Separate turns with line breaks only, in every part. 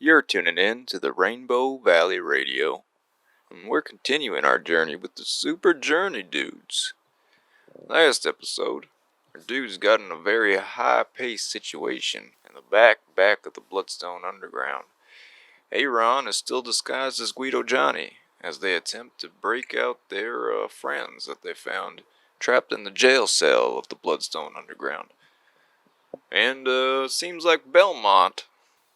You're tuning in to the Rainbow Valley Radio, and we're continuing our journey with the Super Journey Dudes. Last episode, our dudes got in a very high-paced situation in the back of the Bloodstone Underground. Aaron is still disguised as Guido Johnny as they attempt to break out their friends that they found trapped in the jail cell of the Bloodstone Underground. And seems like Belmont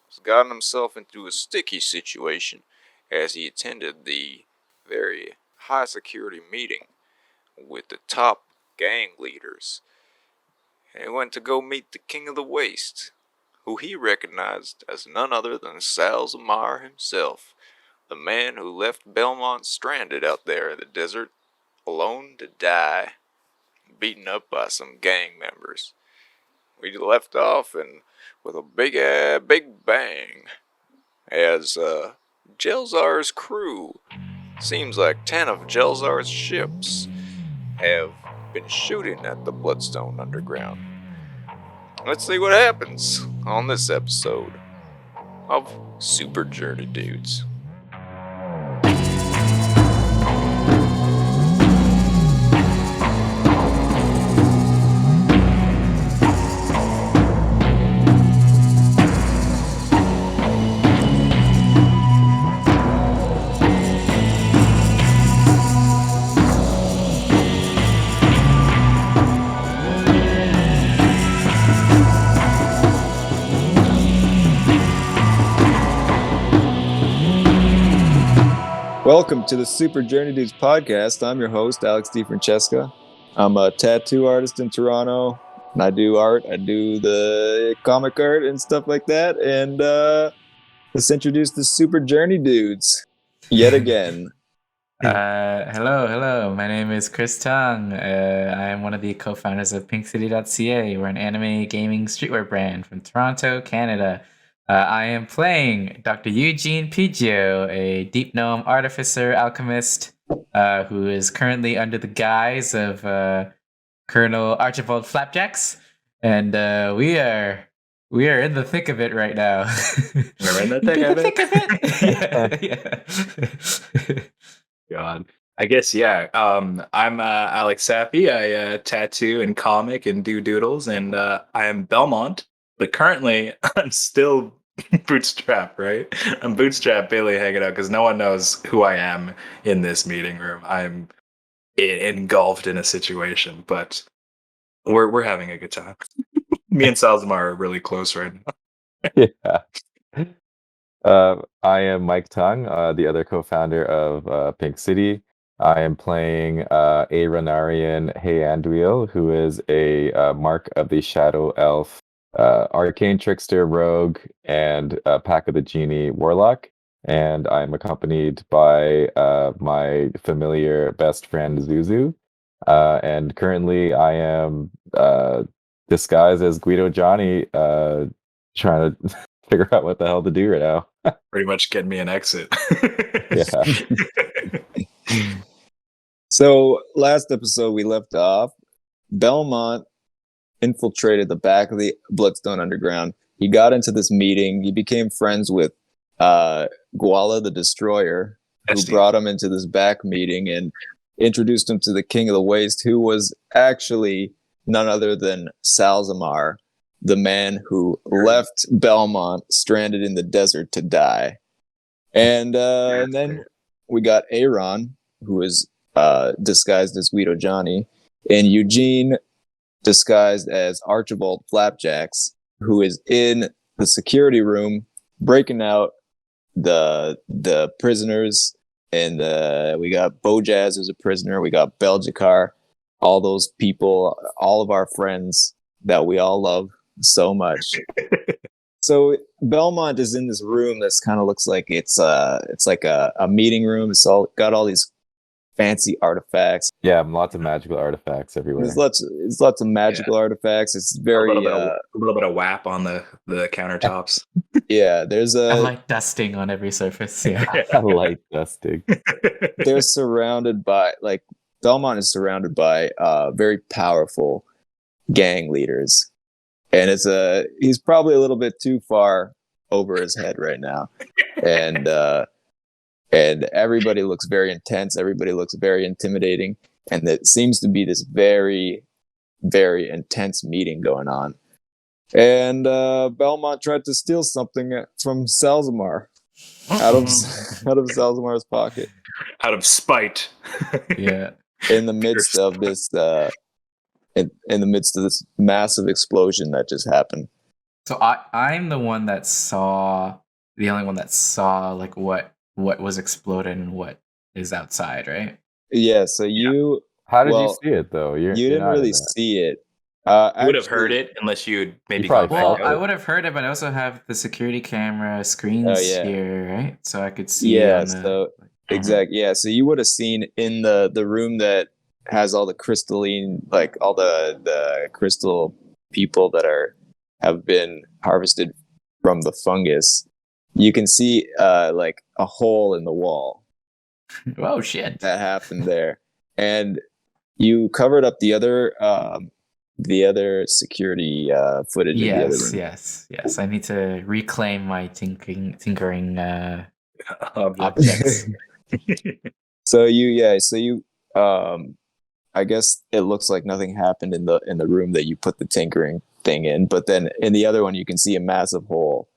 has gotten himself into a sticky situation as he attended the very high security meeting with the top gang leaders. And he went to go meet the King of the Waste, who he recognized as none other than Salzamar himself, the man who left Belmont stranded out there in the desert, alone to die, beaten up by some gang members. We left off and with a big bang, as Jelzar's crew, seems like 10 of Jelzar's ships, have been shooting at the Bloodstone Underground. Let's see what happens on this episode of Super Journey Dudes. Welcome to the Super Journey Dudes podcast. I'm your host, Alex DeFrancesca. I'm a tattoo artist in Toronto, and I do art. I do the comic art and stuff like that. And let's introduce the Super Journey Dudes yet again.
Hello. My name is Chris Tong. I am one of the co-founders of PinkCity.ca. We're an anime gaming streetwear brand from Toronto, Canada. I am playing Dr. Eugene Piggio, a deep gnome artificer alchemist who is currently under the guise of Colonel Archibald Flapjacks, and we are in the thick of it right now.
We're in the thick of it.
Yeah.
God. I guess, yeah. I'm Alex Safi. I tattoo and comic and do doodles, and I am Belmont, but currently I'm still bootstrap, right? I'm bootstrap Billy hanging out because no one knows who I am in this meeting room. I'm engulfed in a situation, but we're having a good time. Me and Salzamar are really close right now.
Yeah. I am Mike Tung, the other co-founder of Pink City. I am playing a Ranarian Heyandwheel, who is a mark of the Shadow Elf, Arcane Trickster Rogue, and Pack of the Genie Warlock. And I'm accompanied by my familiar best friend Zuzu. And currently I am disguised as Guido Johnny, trying to figure out what the hell to do right now.
Pretty much get me an exit.
Yeah.
So last episode we left off, Belmont infiltrated the back of the Bloodstone Underground. He got into this meeting. He became friends with Guala the Destroyer, who brought him into this back meeting and introduced him to the King of the Waste, who was actually none other than Salzamar, the man who left Belmont stranded in the desert to die. And then we got Aaron, who is disguised as Guido Johnny, and Eugene, disguised as Archibald Flapjacks, who is in the security room breaking out the prisoners. And we got Bojaz as a prisoner. We got Belgicar, all those people, all of our friends that we all love so much. So Belmont is in this room that's kind of looks like it's like a meeting room. It's all got all these fancy artifacts.
Yeah, lots of magical artifacts everywhere.
There's lots of magical artifacts. It's very
a little bit of WAP on the countertops.
Yeah, there's
a light dusting on every surface. Yeah,
light dusting.
They're surrounded by Belmont is surrounded by very powerful gang leaders, and he's probably a little bit too far
over his head right now, and everybody looks very intense. Everybody looks very intimidating, and it seems to be this very, very intense meeting going on. And Belmont tried to steal something from Salzamar out of Salzamar's pocket
Out of spite.
Yeah.
in the midst of this in the midst of this massive explosion that just happened.
So I'm the one that saw, the only one that saw like what was exploded and what is outside, right?
Yeah. So you
How did you
well,
see it though?
you
You're
didn't
not in
really
that.
see it.
You would have heard it unless you'd maybe
probably
gone
Well,
back
felt
I
out.
would have heard it, but I also have the security camera screens
yeah.
here, right? So I could see
Yeah.
on the
So exactly. Yeah. So you would have seen in the room that has all the crystalline, like all the crystal people that have been harvested from the fungus. You can see like a hole in the wall
Oh shit.
that happened there, and you covered up the other security footage of the other room.
Yes. I need to reclaim my tinkering
Object.
objects.
So I guess it looks like nothing happened in the room that you put the tinkering thing in, but then in the other one you can see a massive hole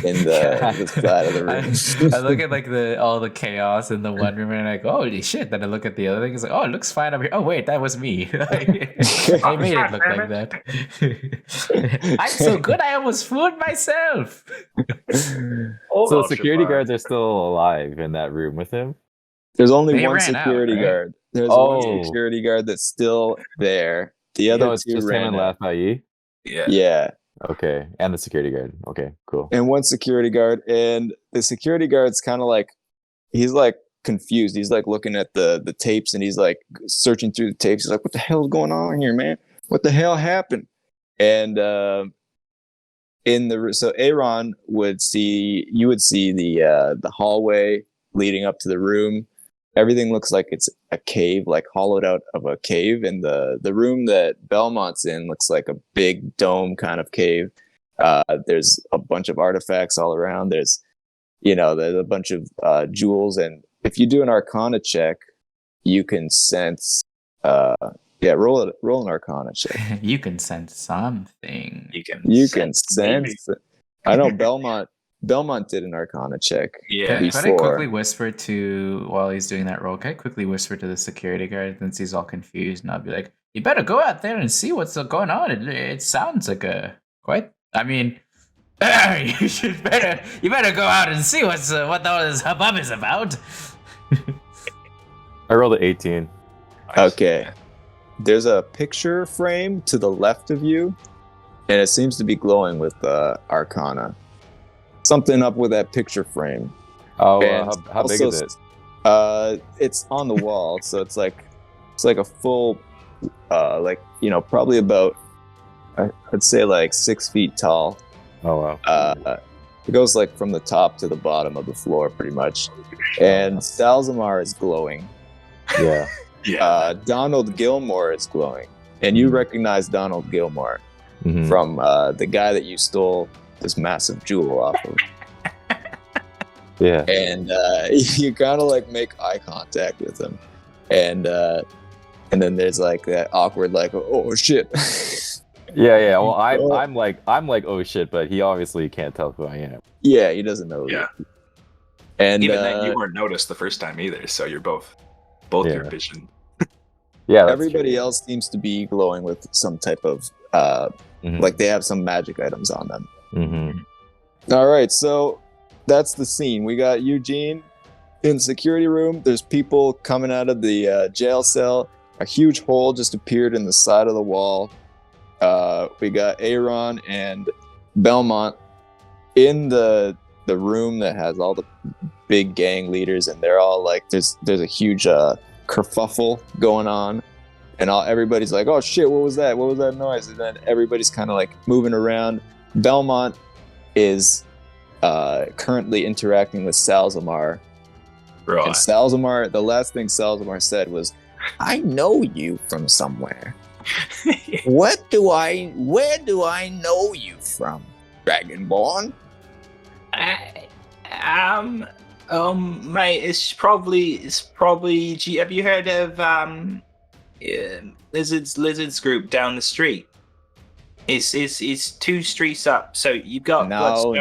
in the side of the room.
I look at like all the chaos in the one room and I go, holy shit. Then I look at the other thing, it's like, oh, it looks fine over here. Oh wait, that was me. I made it look like that. I'm so good I almost fooled myself.
So security guards are still alive in that room with him?
There's only
They
one
ran out,
security
right?
guard. There's
Oh.
one security guard that's still there. The other
No, it's
two
just him
ran
and
out.
Lafayette?
Yeah.
Yeah.
Okay. And the security guard. Okay, cool.
And one security guard, and the security guard's kind of like, he's like confused. He's like looking at the tapes, and he's like searching through the tapes. He's like, what the hell is going on here, man? What the hell happened? And so Aaron would see the hallway leading up to the room. Everything looks like it's a cave, like hollowed out of a cave, and the room that Belmont's in looks like a big dome kind of cave. There's a bunch of artifacts all around. There's a bunch of jewels, and if you do an Arcana check, you can sense. Roll an Arcana check.
You can sense something.
You can
sense. I know Belmont did an Arcana check.
Yeah.
Could I quickly whisper while he's doing that roll, can I quickly whisper to the security guard since he's all confused, and I'll be like, you better go out there and see what's going on. It sounds like you better go out and see what all this hubbub is about.
I rolled an 18.
Okay. There's a picture frame to the left of you, and it seems to be glowing with Arcana. Something up with that picture frame.
Oh,
And
how big is it?
It's on the wall, so it's like a full, probably about, I'd say like 6 feet tall.
Oh, wow.
It goes like from the top to the bottom of the floor, pretty much. And Salzamar is glowing.
Yeah.
Yeah.
Donald Gilmore is glowing, and you recognize Donald Gilmore
Mhm.
from the guy that you stole this massive jewel off of.
Yeah.
And you kind of like make eye contact with him, and then there's like that awkward like, oh shit.
Yeah. Well, I'm like, oh shit, but he obviously can't tell who I am.
Yeah, he doesn't know.
Yeah.
And
Even then, you weren't noticed the first time either, so you're both
Yeah.
your vision.
Yeah. that's
everybody
true.
else seems to be glowing with some type of
Mhm.
like they have some magic items on them.
Mhm.
All right, so that's the scene. We got Eugene in the security room. There's people coming out of the jail cell. A huge hole just appeared in the side of the wall. We got Aaron and Belmont in the room that has all the big gang leaders, and they're all like, there's a huge kerfuffle going on, and everybody's like, oh shit, what was that noise? And then everybody's kind of like moving around. Belmont is currently interacting with Salzamar, and
Right.
Salzamar, the last thing Salzamar said was, I know you from somewhere. Where do I know you from, Dragonborn?
Mate, it's probably. Have you heard of Lizards Group down the street? It's 2 streets up. So you've got
No.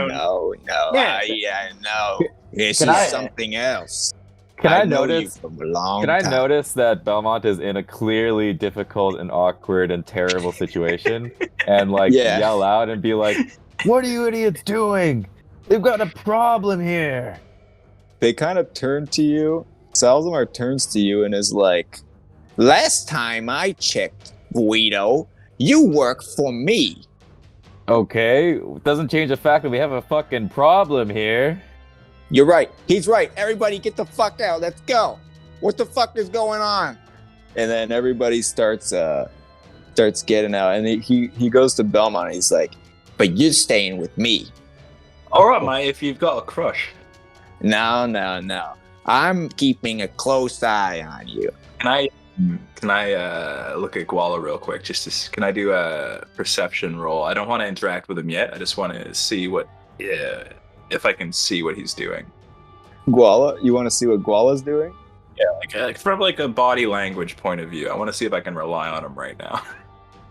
Yeah.
I know. This
Can
is
I-
something else.
Can I
know you
notice?
from a long
Can I
time.
notice that Belmont is in a clearly difficult and awkward and terrible situation, and like
Yeah.
yell out and be like, "What are you idiots doing? They've got a problem here."
They kind of turn to you. Salzamar turns to you and is like, "Last time I checked, Guido, you work for me."
Okay, doesn't change the fact that we have a fucking problem here.
You're right. He's right. Everybody get the fuck out. Let's go. What the fuck is going on? And then everybody starts getting out. And he goes to Belmont and he's like, "But you're staying with me."
All right, mate. If you've got a crush,
No. I'm keeping a close eye on you.
can I look at Guala real quick? Can I do a perception roll? I don't want to interact with him yet. I just want to see if I can see what he's doing.
Guala? You want to see what Guala's doing?
Yeah, like from like a body language point of view, I want to see if I can rely on him right now.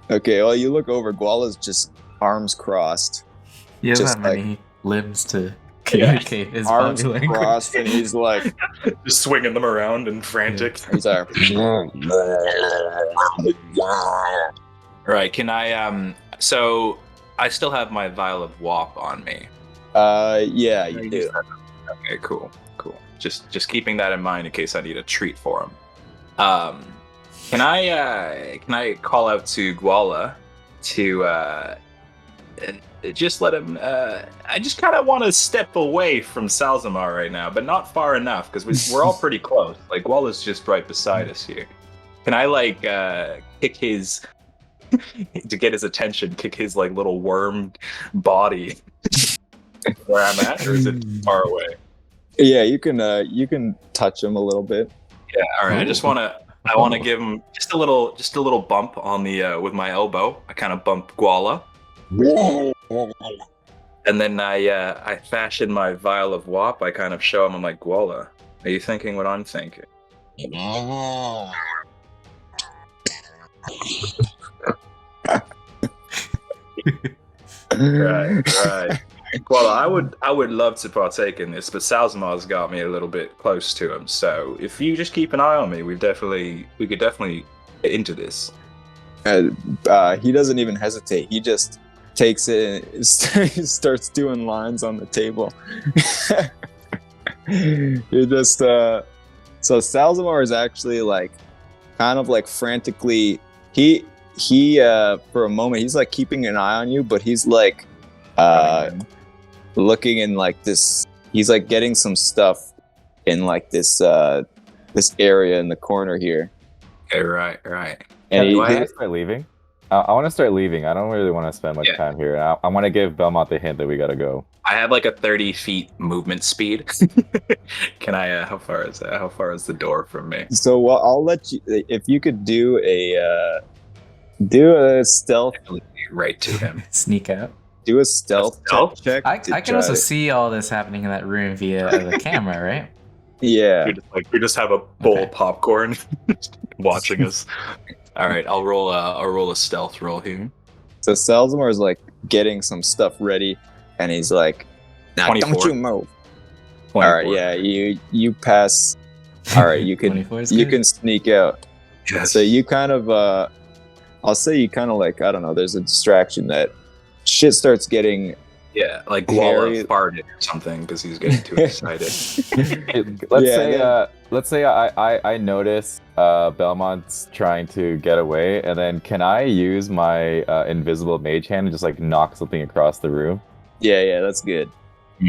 Okay, well, you look over. Guala's just arms crossed.
He has
Just
that many limbs to communicate his
Arms
body language.
crossed, and he's like,
Just swinging them around and frantic.
he's like,
Right? Can I? So I still have my vial of WAP on me.
yeah, you do.
Okay, cool. Just keeping that in mind in case I need a treat for him. Can I call out to Guala to just let him? I just kind of want to step away from Salzamar right now, but not far enough because we're all pretty close. Like Guala's just right beside us here. Can I like kick his to get his attention? Kick his like little worm body where I'm at, or is it far away?
Yeah, you can touch him a little bit.
Yeah, all right. I want to give him just a little bump on the with my elbow. I kind of bump Guala, and then I fashion my vial of WAP. I kind of show him. I'm like, Guala, are you thinking what I'm thinking? Right. Well, I would love to partake in this, but Salzamar's got me a little bit close to him. So if you just keep an eye on me, we could definitely get into this.
He doesn't even hesitate. He just takes it and starts doing lines on the table. He just so Salzamar is actually like kind of like frantically he for a moment he's like keeping an eye on you, but he's like looking in like this, he's like getting some stuff in like this this area in the corner here.
Okay, right.
And
Do I have to start leaving? I want to start leaving. I don't really want to spend much
Yeah.
time here. I want to give Belmont the hint that we gotta go.
I have like a 30 feet movement speed. Can I? How far is that? How far is the door from me?
so well, I'll let you, if you could do a stealth
Right to him.
Sneak out.
do a stealth
Stealth?
check.
I
to
can
try
also
to-
see all this happening in that room via the camera, right?
Yeah.
We just have a bowl
Okay.
of popcorn watching us. All right, I'll roll a stealth roll here.
So Salzamar is like getting some stuff ready, and he's like, "Now
24.
don't you move."
24.
All right, yeah, you pass. All right, you can
24 is
you
good.
can sneak out.
Yes.
So you kind of, I'll say you kind of like, I don't know. There's a distraction that shit starts getting.
Yeah, like
Harry-
Guala farted or something because he's getting too excited.
Let's say I notice Belmont's trying to get away, and then can I use my invisible mage hand and just like knock something across the room?
Yeah, that's good.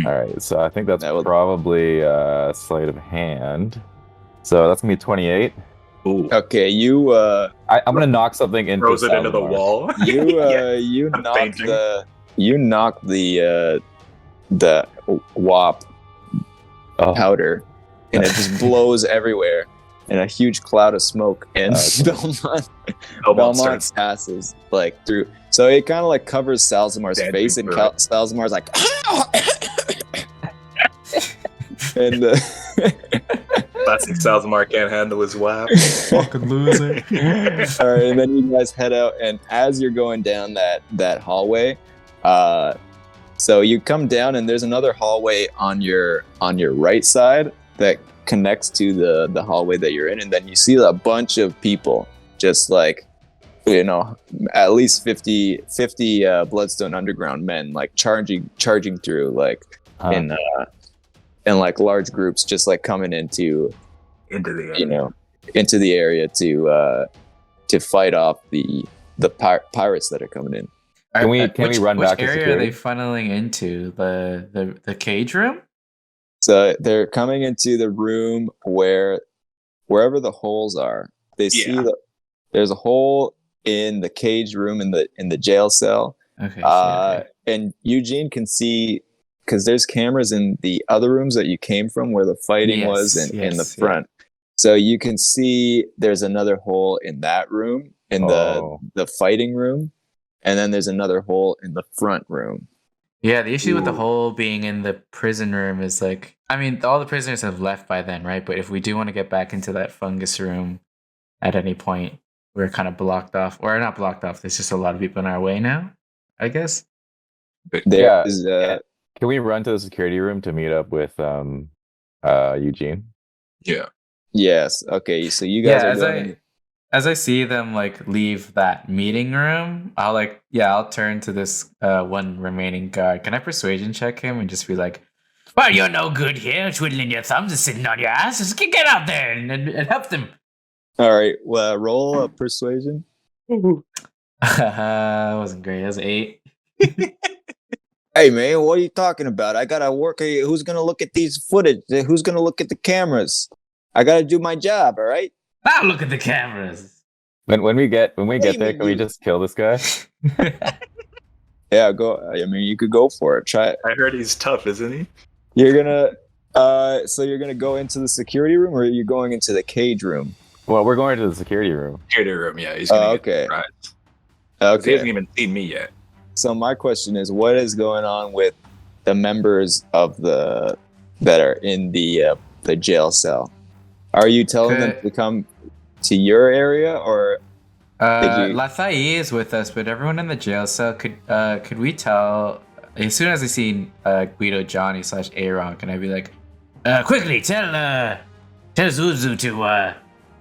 All right, so I think that's
That would-
probably sleight of hand. So that's gonna be 28.
Ooh.
Okay, you
I'm gonna knock something into
Throws it into the
Salazar.
wall.
you
I'm
knock
fainting.
the WAP
Oh,
powder, and it just blows everywhere in a huge cloud of smoke, and
Okay.
Belmont passes like through. So it kind of like covers Salzamar's
Dancing
face, and
through it.
Salzamar's like, And
Classic Salzamar can't handle his WAP.
Fucking loser.
all right, and then you guys head out, and as you're going down that hallway, so you come down, and there's another hallway on your right side that connects to the hallway that you're in, and then you see a bunch of people, just like, you know, at least 50 Bloodstone Underground men, like charging through, like in like large groups, just like coming into
Into the area.
you know, into the area to fight off the pirates that are coming in.
Can we run
which
back to
area are they
security?
funneling into? The cage room?
So they're coming into the room wherever the holes are. They see
Yeah.
that there's a hole in the cage room in the jail cell.
Okay. Okay.
And Eugene can see, because there's cameras in the other rooms that you came from where the fighting was in the
Yes,
front. So you can see there's another hole in that room, in the fighting room, and then there's another hole in the front room.
Yeah, the issue with the
Ooh.
hole being in the prison room is like, I mean, all the prisoners have left by then, right? But if we do want to get back into that fungus room at any point, we're kind of blocked off, or not blocked off. There's just a lot of people in our way now, I guess.
There is
Can we run to the security room to meet up with Eugene?
Yeah.
yes. Okay, so you guys are going.
As I see them like leave that meeting room, I'll turn to this one remaining guard. Can I persuasion check him and just be like, "Well, you're no good here, twiddling your thumbs and sitting on your ass. Just get out there and help them."
All right, well, roll a persuasion.
Wasn't great. That was 8.
Hey man, what are you talking about? I gotta work. Who's gonna look at these footage? Who's gonna look at the cameras? I gotta do my job. All right.
I'll look at the cameras.
When we get there, can we
you-
just kill this guy?
Yeah, go. I mean, you could go for it. Try it.
I heard he's tough, isn't he?
You're gonna. So you're gonna go into the security room, or are you going into the cage room?
Well, we're going to the security room.
Security room, yeah. He's gonna
Okay.
get surprised. 'Cause He
Okay.
hasn't even seen me yet.
So my question is, what is going on with the members of that are in the jail cell? Are you telling them
Okay.
to come to your area, or Did you-
Lathai is with us, but everyone in the jail cell could we tell as soon as I see Guido Johnny / Aaron, can I be like, quickly tell Zuzu to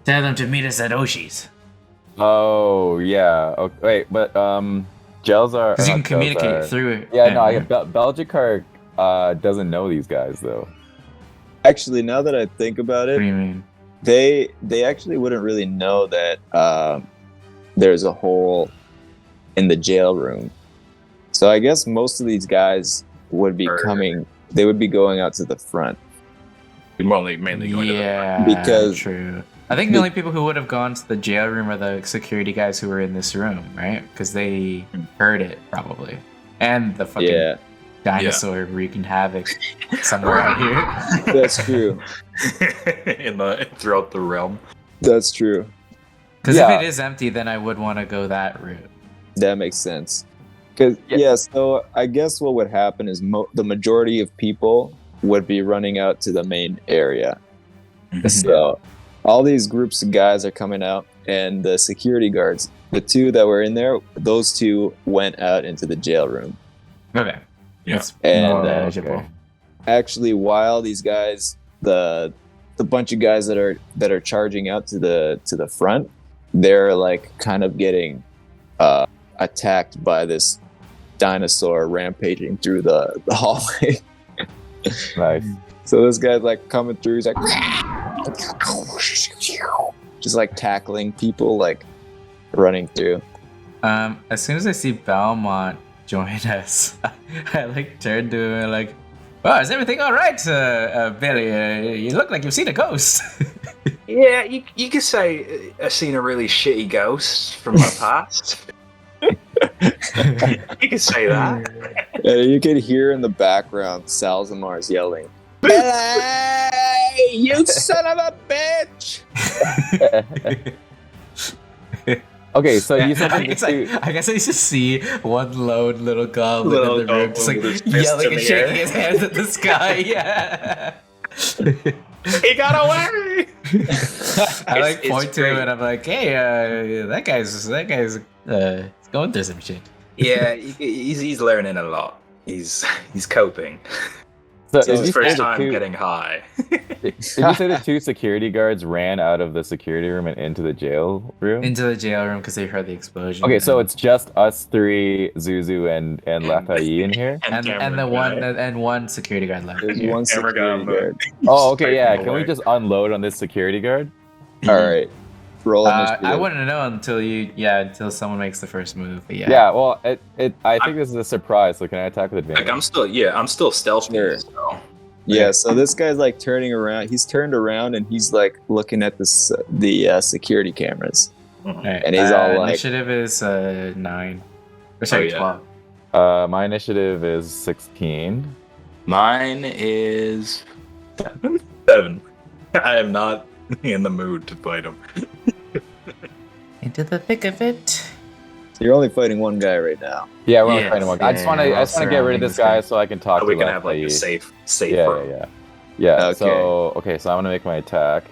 tell them to meet us at Oshi's,
Oh yeah. Okay, wait, but gels are
because you can
not gels
communicate
are-
through it.
Yeah, no, Belgicar doesn't know these guys though.
actually, now that I think about
What do
it,
you mean?
they actually wouldn't really know that there's a hole in the jail room. So I guess most of these guys would be
Or-
they would be going out to the front.
Mainly going to the
Yeah,
Because-
true. I think the only people who would have gone to the jail room are the security guys who were in this room, right? Because they heard it probably, and the fucking
Yeah,
dinosaur wreaking havoc somewhere out here.
that's true.
throughout the realm.
That's true.
Because
Yeah.
if it is empty, then I would want to go that route.
That makes sense. Because so I guess what would happen is the majority of people would be running out to the main area. So all these groups of guys are coming out, and the security guards, the two that were in there, those two went out into the jail room.
Okay.
Yeah.
That's
And,
more
Oh,
manageable.
okay.
Actually, while these guys, the bunch of guys that are charging out to the front, they're like kind of getting attacked by this dinosaur rampaging through the hallway.
Nice.
So this guy's like coming through. He's like, just like tackling people, like running through.
As soon as I see Belmont join us, I like turn to him and like, "Oh, is everything all right, Billy? You look like you've seen a ghost."
Yeah, you could say I've seen a really shitty ghost from my past. You could say that.
And you could hear in the background Salzamar's yelling, "Billy, you son of a bitch!"
Okay, so you said
I
that
guess,
the two-
I guess I just see one lone little goblin in the room, just like
goblin with his fist
yelling
in
and
the
shaking
air.
his hands at the sky. Yeah.
He got away.
I like
It's
point to him
great.
and I'm like, hey, that guy's going through some shit.
Yeah, he's learning a lot. He's coping.
So,
So
It's
did
his
you say
first
the
time
two-
getting high.
did you say the two security guards ran out of the security room and into the jail room?
Into the jail room because they heard the explosion.
Okay, so
and-
it's just us three, Zuzu and Lafayette in here.
and one security guard left.
There's
here.
one
Camera guy
security
on the-
guard.
Oh, okay, yeah.
Typing
Can we
away.
just unload on this security guard?
All right. Roll initiative.
I wouldn't know until someone makes the first move. But yeah.
Yeah. Well, I think this is a surprise. So can I attack with advantage?
Like I'm still stealthy.
Sure.
So.
Yeah, so this guy's like turning around. He's turned around and he's like looking at the security cameras.
All right.
And he's all like-
initiative is 9. Or sorry,
yeah.
12.
My initiative is 16.
Mine is 7. I am not in the mood to fight him.
Into the thick of it.
You're only fighting one guy right now.
Yeah, we're only
Yes,
fighting one. I just want to
yeah,
get rid of this guy so I can talk
So
to
we can have like a
Lafayette.
safe
Yeah.
room.
Yeah.
Okay.
So I'm gonna make my attack.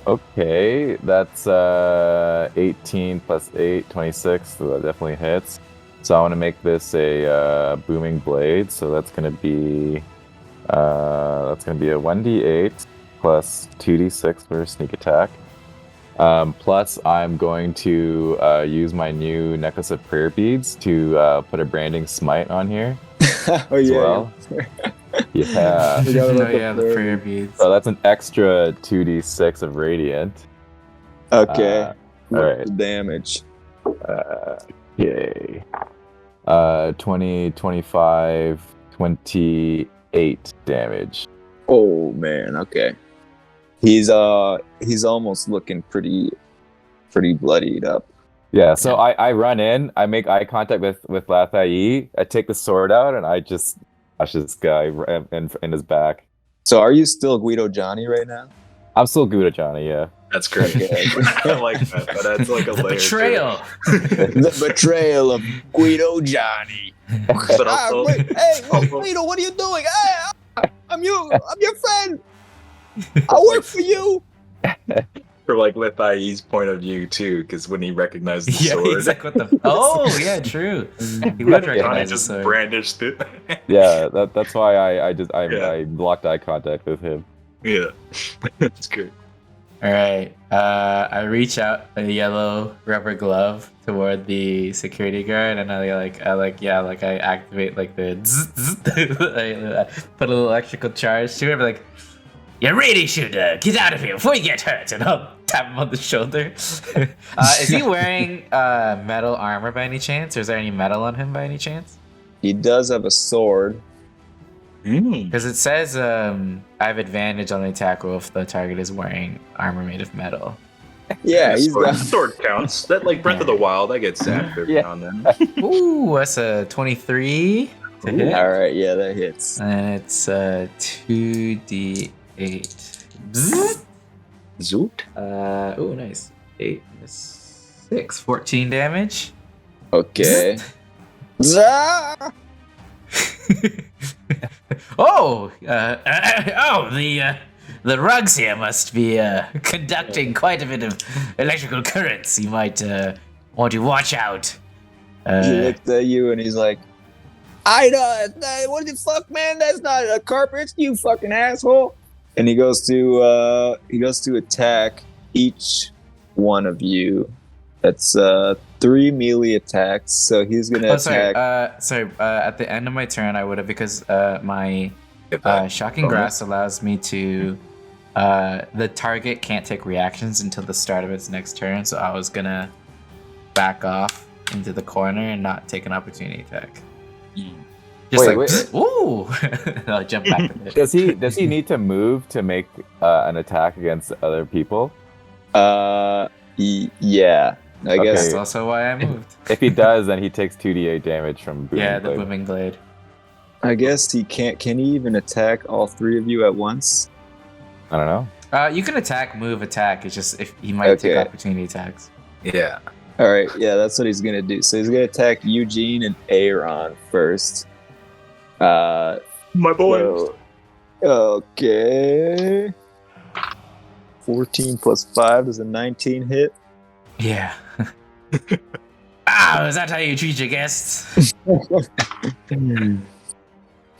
Okay, that's 18 plus 8, 26. So that definitely hits. So I want to make this a booming blade. So that's gonna be a 1d8 plus 2d6 for sneak attack. Plus, I'm going to use my new necklace of prayer beads to put a branding smite on here
Oh
as
yeah.
well. Yeah.
We gotta
Oh
look
yeah,
up
the
there.
prayer beads.
So that's an extra 2d6 of radiant.
Okay.
all right.
The damage.
Yay. 20, 25, 28 damage.
Oh man. Okay. He's almost looking pretty bloodied up.
Yeah, so I run in, I make eye contact with Lafayette, I take the sword out, and I just smash this guy in his back.
So are you still Guido Johnny right now?
I'm still good at Johnny, yeah.
That's great.
Okay.
I like that. But that's like a
The
layer.
betrayal.
The betrayal of Guido Johnny.
But also,
Guido, what are you doing? Hey, I'm your friend. I work for you.
for like Lithai's point of view too, because when he recognized the
Yeah,
sword,
he's like, what the? Oh, yeah, true. He would
Johnny
recognize the
just
sword.
brandished it.
Yeah, that's why I
Yeah.
blocked eye contact with him.
Yeah, that's good.
All right. I reach out a yellow rubber glove toward the security guard, and I activate like the zzz, zzz. I put a little electrical charge to it. But like, you really should get out of here before you get hurt, and I'll tap him on the shoulder. Is he wearing metal armor by any chance, or is there any metal on him by any chance?
He does have a sword.
Because it says I have advantage on the attack roll if the target is wearing armor made of metal.
Yeah, he's
sword,
got.
sword counts. That like Breath of the Wild, I get zapped every
Yeah.
now and then.
Ooh, that's a 23 to hit.
All right, yeah, that hits.
And it's 2d8. Bzzz.
Zoot.
Oh, nice. 8 minus 6. 14 damage.
Okay. Zah!
The rugs here must be conducting quite a bit of electrical currents. You might want to watch out.
He looks at you and he's like, "I know. What the fuck, man? That's not a carpet, you fucking asshole." And he goes to attack each one of you. That's 3 melee attacks. So he's gonna attack.
At the end of my turn, I would have, because my
Get that.
shocking
bonus.
grasp allows me to. The target can't take reactions until the start of its next turn, so I was gonna back off into the corner and not take an opportunity attack. Just
Wait,
like,
wait.
ooh! I'll jump back a bit.
Does he need to move to make an attack against other people?
Yeah. I
Okay.
guess
That's also why I moved.
If he does, then he takes 2d8 damage from booming
Yeah, the
blade.
booming blade.
he can't. Can he even attack all 3 of you at once?
I don't know.
You can attack, move, attack. It's just if he might take
Okay.
opportunity attacks.
Yeah.
All right, yeah, that's what he's gonna do. So he's gonna attack Eugene and Aaron first.
My boy.
So Okay. 14 plus 5 is a 19 hit.
Yeah. Is that how you treat your guests?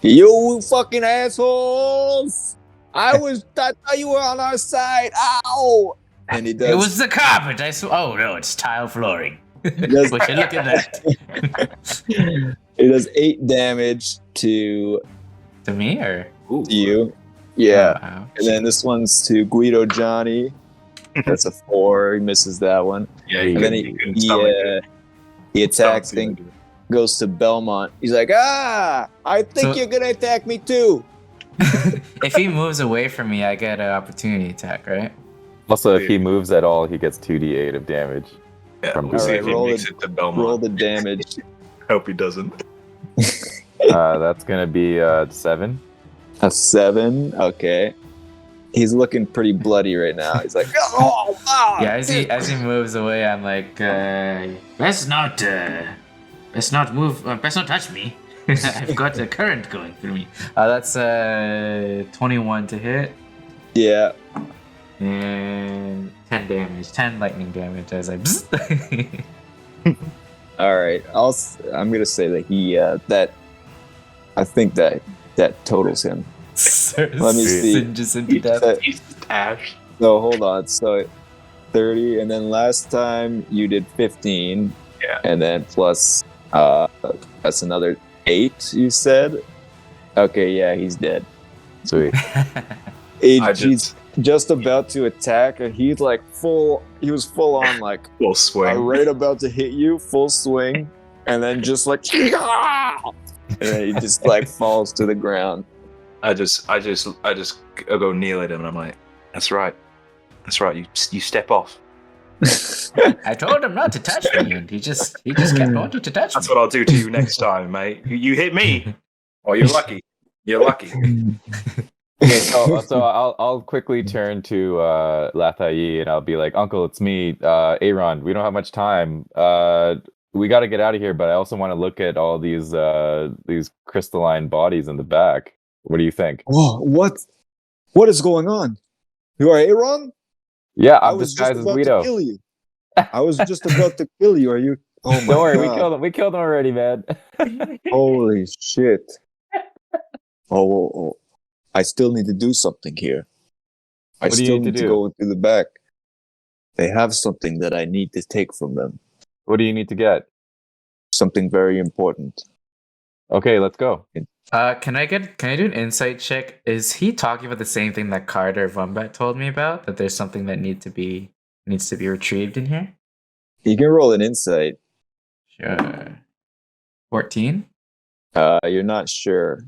You fucking assholes! I thought you were on our side. Ow! And he does.
It was the carpet. Oh no, it's tile flooring.
does-
Would you look at that?
It does 8 damage to
To me or?
you. Yeah.
Oh, wow.
And then this one's to Guido Johnny. That's a 4. He misses that one.
Yeah,
And then he attacks and goes to Belmont. He's like, I think
So-
you're gonna attack me too.
If he moves away from me, I get an opportunity attack, right?
Also, if he moves at all, he gets 2d8 of damage.
Yeah,
From
we'll see
Alright,
if he
roll
makes
it-
it to Belmont.
Roll the damage.
Hope he doesn't.
That's gonna be 7.
A 7. Okay. He's looking pretty bloody right now. He's like,
Yeah, as he moves away, I'm like, let's not move, let's not touch me. I've got a current going through me. That's 21 to hit
Yeah.
and 10 damage, 10 lightning damage as I.
All right. I'm gonna say that he I think that totals him. Let me see.
Singes into death.
He's Ash.
So hold on. So 30, and then last time you did 15.
Yeah.
And then plus that's another 8. You said. Okay. Yeah, he's dead.
Sweet.
He's just about to attack, and he's like full. He was full on like
Full swing.
right about to hit you, full swing, and then just like, and then he just like falls to the ground.
I just go kneel at him, and I'm like, "That's right. You step off.
I told him not to touch me, and he just kept wanting to touch me.
That's what I'll do to you next time, mate. You hit me. Oh, you're lucky. You're lucky."
Okay, so I'll quickly turn to Lathayi and I'll be like, Uncle, it's me, Aaron. We don't have much time. We got to get out of here, but I also want to look at all these crystalline bodies in the back. What do you think?
Oh, what is going on? You are Aaron?
Yeah,
I
I'm
was just
disguised as
about
Guido.
to kill you. I was just about to kill you. Are you? Oh my
Don't worry,
God.
we killed him already, man.
Holy shit! Oh, I still need to do something here. I
What do you
still
need to
need to
do?
go into the back. They have something that I need to take from them.
What do you need to get?
Something very important.
Okay, let's go.
Can I do an insight check? Is he talking about the same thing that Carter Vumbat told me about? That there's something that needs to be retrieved in here?
You can roll an insight.
Sure. 14?
You're not sure.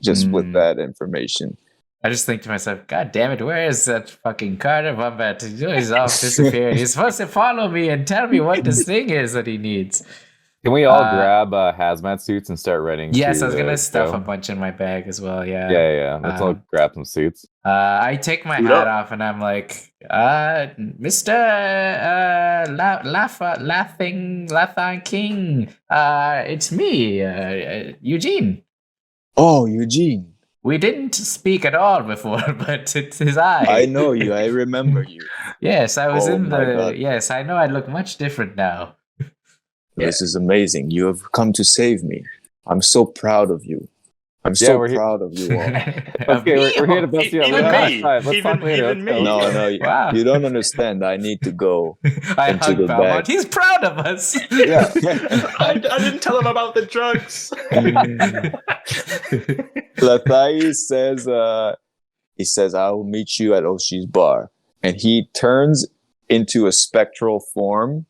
Just with that information.
I just think to myself, God damn it, where is that fucking Carter Vumbat? He's off disappeared. He's supposed to follow me and tell me what this thing is that he needs.
Can we all grab hazmat suits and start running?
Yes,
to
I was gonna
the
stuff
show?
a bunch in my bag as well. Yeah.
Yeah. Let's all grab some suits.
I take my
Suit
hat
up.
off and I'm like, Mr. Lathan King. It's me, Eugene.
Oh, Eugene.
We didn't speak at all before, but it is I.
I know you. I remember you.
Yes, I was
Oh
in
my
the.
God.
Yes, I know I look much different now.
This is amazing. You have come to save me. I'm so proud of you. I'm
Yeah,
so
we're here-
proud of you all.
Okay, we're here to bust you up.
Even
Let's
me.
talk
Even
later. Let's
me.
go.
No,
Wow.
you don't understand. I need to go.
I
Into
hug
the
Belmont.
bag.
He's proud of us.
Yeah.
I didn't tell him about the drugs.
Lathai says, I will meet you at Oshi's bar. And he turns into a spectral form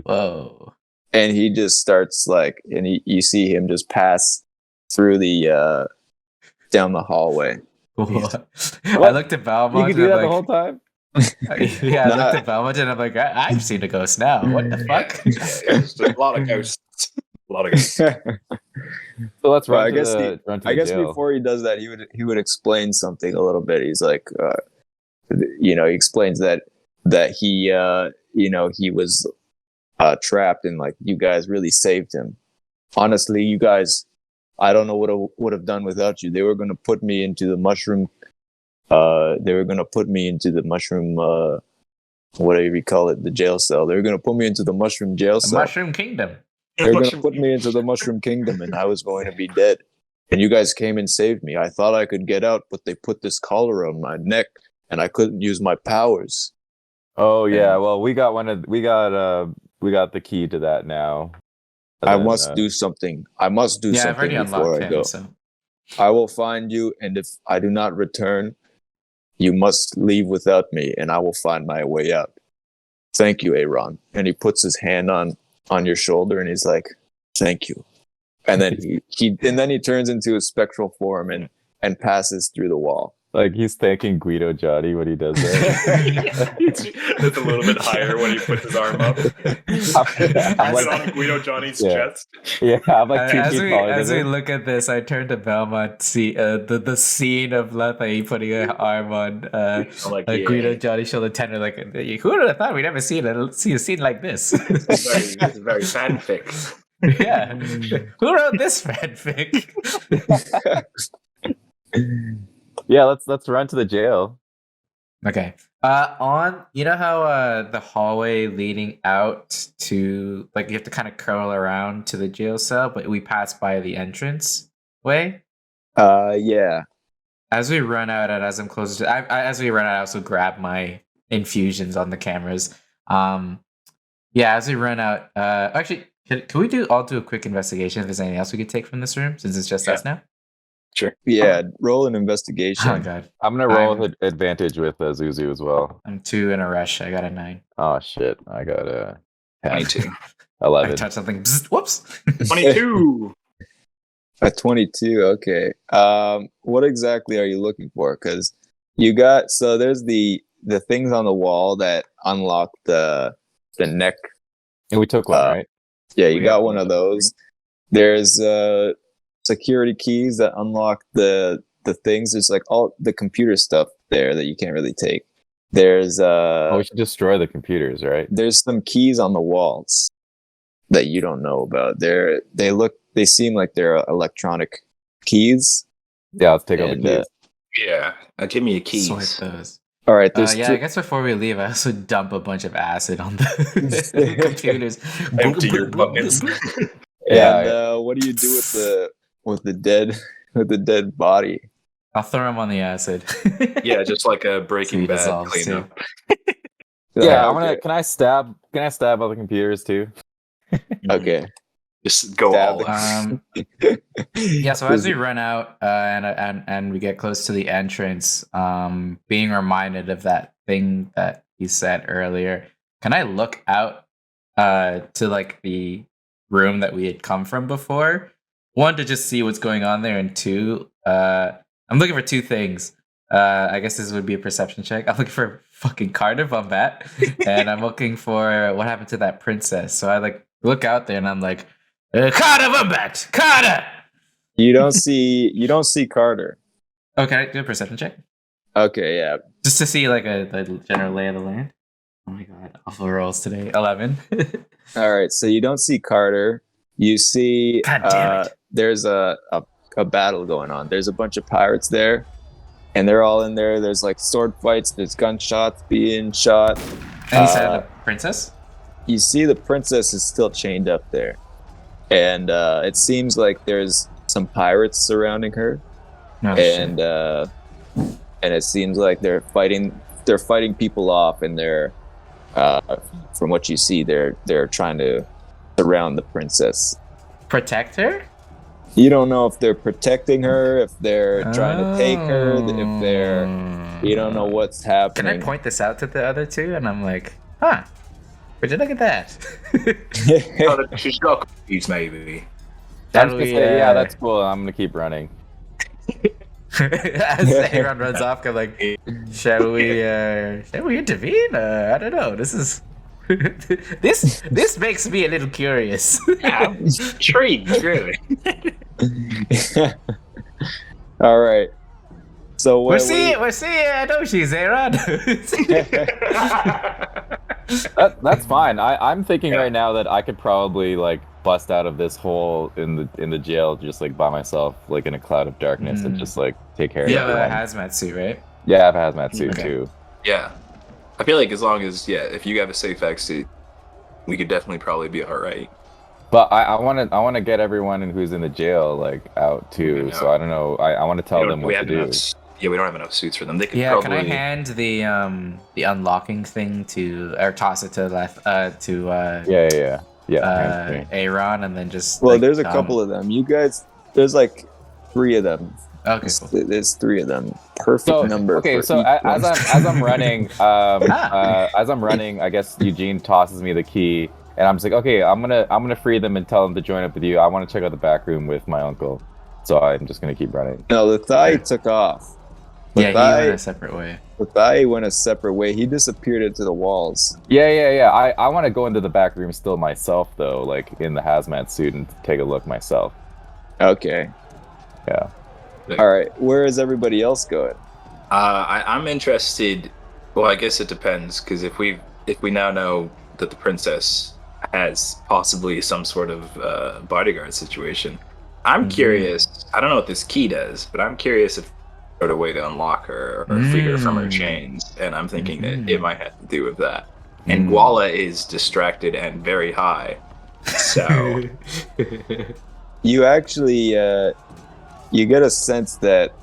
Whoa.
and he just starts you see him just pass through the down the hallway.
What? I looked at
You
Belmont.
can do
and
that
I'm
the whole
like,
time.
yeah, I looked at Belmont and I'm like, I've seen a ghost now. What the fuck?
There's a lot of ghosts. A lot of ghosts.
So let's
Well,
run
I
to
guess
the run to
I
the
guess
jail.
before he does that, he would explain something a little bit. He's like, he explains that he he was trapped and like you guys really saved him. Honestly, you guys I don't know what I would have done without you. They were going to put me into the mushroom. They were going to put me into the mushroom. Whatever you call it, the jail cell. They were going to put me into the mushroom jail
The
cell.
Mushroom Kingdom.
They were going to put me into the mushroom kingdom, and I was going to be dead. And you guys came and saved me. I thought I could get out, but they put this collar on my neck, and I couldn't use my powers.
Oh yeah, well we got the key to that now. And
I
then,
must do something. I must do
Yeah, I've already
something before
unlocked
I go.
him. So
I will find you, and if I do not return, you must leave without me, and I will find my way out. Thank you, Aaron. And he puts his hand on your shoulder, and he's like, "Thank you." And then he turns into a spectral form and passes through the wall.
like he's thanking Guido Johnny when he does that.
It's a little bit higher when he puts his arm up.
I'm
Put
like,
it on Guido Johnny's
Yeah.
chest.
yeah, I'm like 2
as
feet
we
taller
as
than
we
him.
look at this, I turn to Belmont. See the scene of Lethe putting an arm on
I'm like,
Guido Johnny's shoulder, tender like, who would have thought we'd ever see a scene like this?
this is very fanfic.
Yeah, who wrote this fanfic?
Yeah, let's run to the jail.
Okay. You know how the hallway leading out to, like, you have to kind of curl around to the jail cell, but we pass by the entrance way.
Yeah.
As we run out, and as I'm closer to, as we run out, I also grab my infusions on the cameras. Yeah, as we run out, actually, can we all do a quick investigation if there's anything else we could take from this room, since it's just us now?
Sure.
Yeah, roll an investigation.
Oh god,
I'm gonna roll with advantage with Zuzu as well.
I'm 2 in a rush. I got a 9.
Oh shit, I got a
22.
11.
I touched something. Bzz, whoops.
22.
A 22. Okay. What exactly are you looking for? Because there's the things on the wall that unlock the neck.
And we took one, right?
Yeah, you got one of those. There's security keys that unlock the things. There's like all the computer stuff there that you can't really take. There's
We should destroy the computers, right?
there's some keys on the walls that you don't know about. They seem like they're electronic keys.
Yeah, let's take all the
And,
keys.
Yeah. Give me your keys.
Sort those.
All right, there's
Yeah, I guess before we leave, I also dump a bunch of acid on the computers.
Empty your buckets.
And what do you do with the dead body?
I'll throw him on the acid.
Yeah, just like a
See,
Breaking
he
Bad
dissolves,
cleanup.
Yeah,
Okay.
Can I stab all the computers too?
Okay.
Just go
Stab
all
the-
in.
Yeah, so as we run out and we get close to the entrance, being reminded of that thing that he said earlier, can I look out to like the room that we had come from before? 1, to just see what's going on there, and 2, I'm looking for 2 things. I guess this would be a perception check. I'm looking for fucking Carter Vombat, and I'm looking for what happened to that princess. So I like look out there and I'm like, Carter Vombat! Carter!
You don't see Carter.
Oh, can I do a perception check?
Okay, yeah.
Just to see like the general lay of the land. Oh my god, awful rolls today. 11.
All right, so you don't see Carter. You see
God damn it.
there's a battle going on. There's a bunch of pirates there, and they're all in there. There's like sword fights, there's gunshots being shot.
And you said the princess?
You see the princess is still chained up there. And it seems like there's some pirates surrounding her.
No
and it seems like they're fighting people off, and they're from what you see, they're trying to surround the princess.
Protect her?
You don't know if they're protecting her, if they're trying to take her, if they're you don't know what's
Can
happening.
I point this out to the other 2? And I'm like, huh, would you look at that?
She's got cookies, maybe.
I'm just gonna say, yeah, that's cool. I'm gonna keep running.
As Aaron runs off, I'm like, shall we intervene? I don't know. This is this makes me a little curious.
Yeah, I'm intrigued, really.
All right. So
We're seeing Adoshi's, Aaron.
That's fine. I'm thinking right now that I could probably like bust out of this hole in the jail just like by myself, like in a cloud of darkness, and just like take care of
You have a
everyone.
hazmat suit, right?
Yeah, I have a hazmat suit
Okay.
too.
Yeah. I feel like as long as if you have a safe exit, we could definitely probably be all right.
But I want to get everyone who's in the jail like out too. So I don't know. I want to tell them what to do.
We don't have enough suits for them. They could
Yeah,
probably.
can I hand the unlocking thing to, or toss it to left
Yeah.
Aaron, and then just
Well, there's a couple of them. You guys, there's like 3 of them.
Okay, cool.
There's 3 of them. Perfect number.
Okay,
for
so
each
as
one.
I'm running, as I'm running, I guess Eugene tosses me the key, and I'm just like, okay, I'm gonna free them and tell them to join up with you. I want to check out the back room with my uncle, so I'm just gonna keep running.
No, the thigh took off.
Yeah, he went a separate way.
The thigh went a separate way. He disappeared into the walls.
Yeah. I want to go into the back room still myself though, like in the hazmat suit, and take a look myself.
Okay.
Yeah.
All right. Where is everybody else going?
I'm interested. Well, I guess it depends, because if we now know that the princess has possibly some sort of bodyguard situation, I'm curious. I don't know what this key does, but I'm curious if there's a way to unlock her or free her from her chains, and I'm thinking that it might have to do with that. And Guala is distracted and very high, so
You actually, you get a sense that,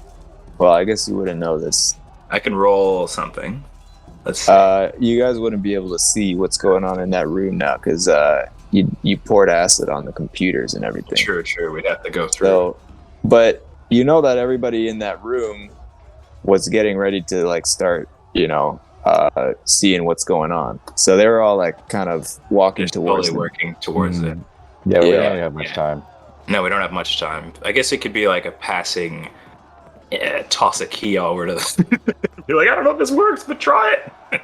well, I guess you wouldn't know this.
I can roll something. Let's see.
You guys wouldn't be able to see what's going on in that room now because you poured acid on the computers and everything.
True. We'd have to go through.
So, but you know that everybody in that room was getting ready to like start, seeing what's going on. So they were all like kind of walking towards them.
Working towards it.
Yeah, we
Yeah.
don't really have much time.
No, we don't have much time. I guess it could be like a passing toss a key over to the you're like, I don't know if this works, but try it.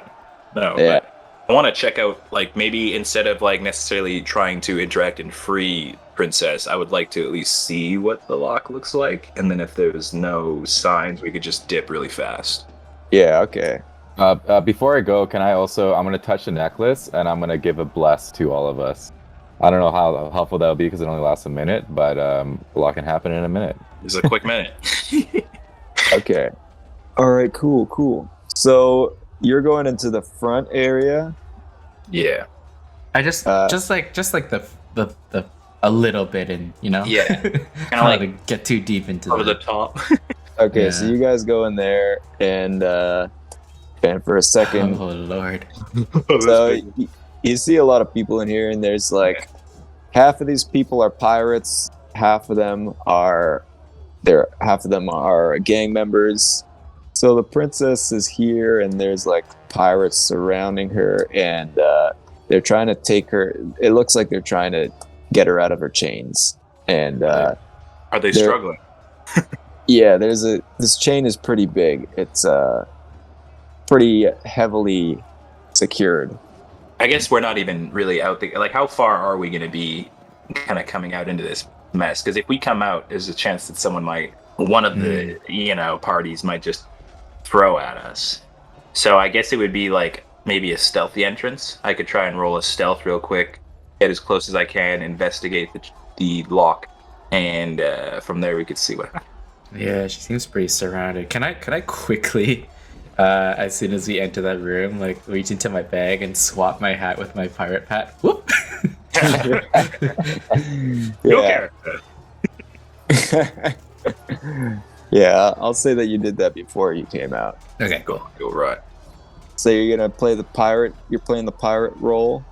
No,
Yeah.
but I want to check out, like, maybe instead of like necessarily trying to interact and free Princess, I would like to at least see what the lock looks like, and then if there's no signs, we could just dip really fast.
Yeah, okay.
Before I go, I'm going to touch the necklace, and I'm going to give a bless to all of us. I don't know how helpful that'll be because it only lasts a minute, but a lot can happen in a minute.
It's a quick minute.
Okay. All right, cool. So you're going into the front area.
Yeah.
I just like the a little bit, and
Yeah.
kind of like to get too deep into
Over the top.
Okay,
Yeah.
so you guys go in there, and for a second,
Oh Lord.
so you see a lot of people in here, and there's like half of these people are pirates, half of them are gang members. So the princess is here, and there's like pirates surrounding her, and they're trying to take her. It looks like they're trying to get her out of her chains. And
Are they struggling?
yeah, this chain is pretty big. It's pretty heavily secured.
I guess we're not even really out there. Like, how far are we going to be kind of coming out into this mess? Because if we come out, there's a chance that one of the, parties might just throw at us. So I guess it would be like maybe a stealthy entrance. I could try and roll a stealth real quick, get as close as I can, investigate the lock, and from there we could see what happens.
Yeah, she seems pretty surrounded. Can I quickly, as soon as we enter that room, like reach into my bag and swap my hat with my pirate hat? Whoop!
No
Yeah.
character.
Yeah, I'll say that you did that before you came out.
Okay, cool.
Go right.
So you're gonna play the pirate. You're playing the pirate role.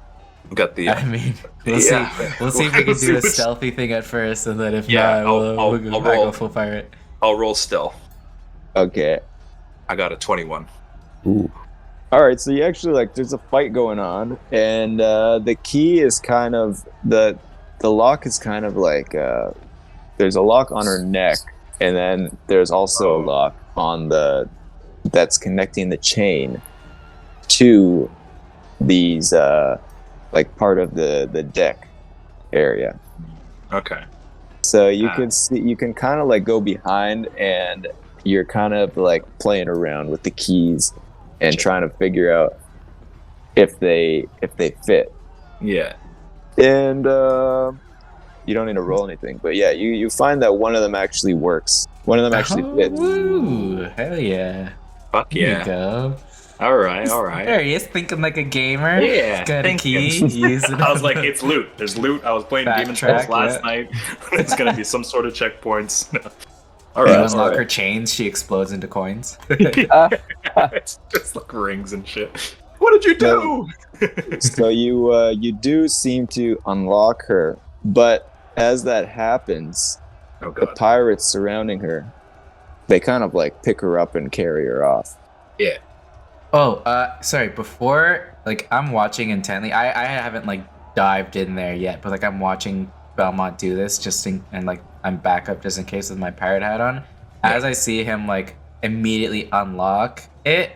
Got the.
I mean, we'll
Yeah.
see. We'll see if we can
See
do a
which-
stealthy thing at first, and then if
Yeah,
not,
I'll
we'll
roll.
go full pirate.
I'll roll stealth.
Okay.
I got a 21.
Ooh.
All right. So you actually there's a fight going on, and the key is kind of the lock is kind of like there's a lock on her neck, and then there's also a lock on that's connecting the chain to these part of the deck area.
Okay.
So you can kind of like go behind, and you're kind of like playing around with the keys and trying to figure out if they fit.
Yeah.
And You don't need to roll anything. But yeah, you find that one of them actually works. One of them actually fits.
Ooh, hell yeah.
Fuck
Here you
yeah.
go.
All right.
There he is, thinking like a gamer.
Yeah,
Got a
thank
key.
you.
Use it.
I was like, it's loot. There's loot. I was playing Demon's
Backtrack,
Souls last
yeah.
night. It's gonna be some sort of checkpoints. All
You
right.
unlock her chains, she explodes into coins.
It's just like rings and shit. What did you do?
So you do seem to unlock her, but as that happens,
Oh
the
god.
pirates surrounding her, they kind of like pick her up and carry her off.
Yeah.
Oh, sorry. Before, like, I'm watching intently. I haven't like dived in there yet, but like I'm watching Belmont do this and like I'm back up just in case with my pirate hat on. As I see him like immediately unlock it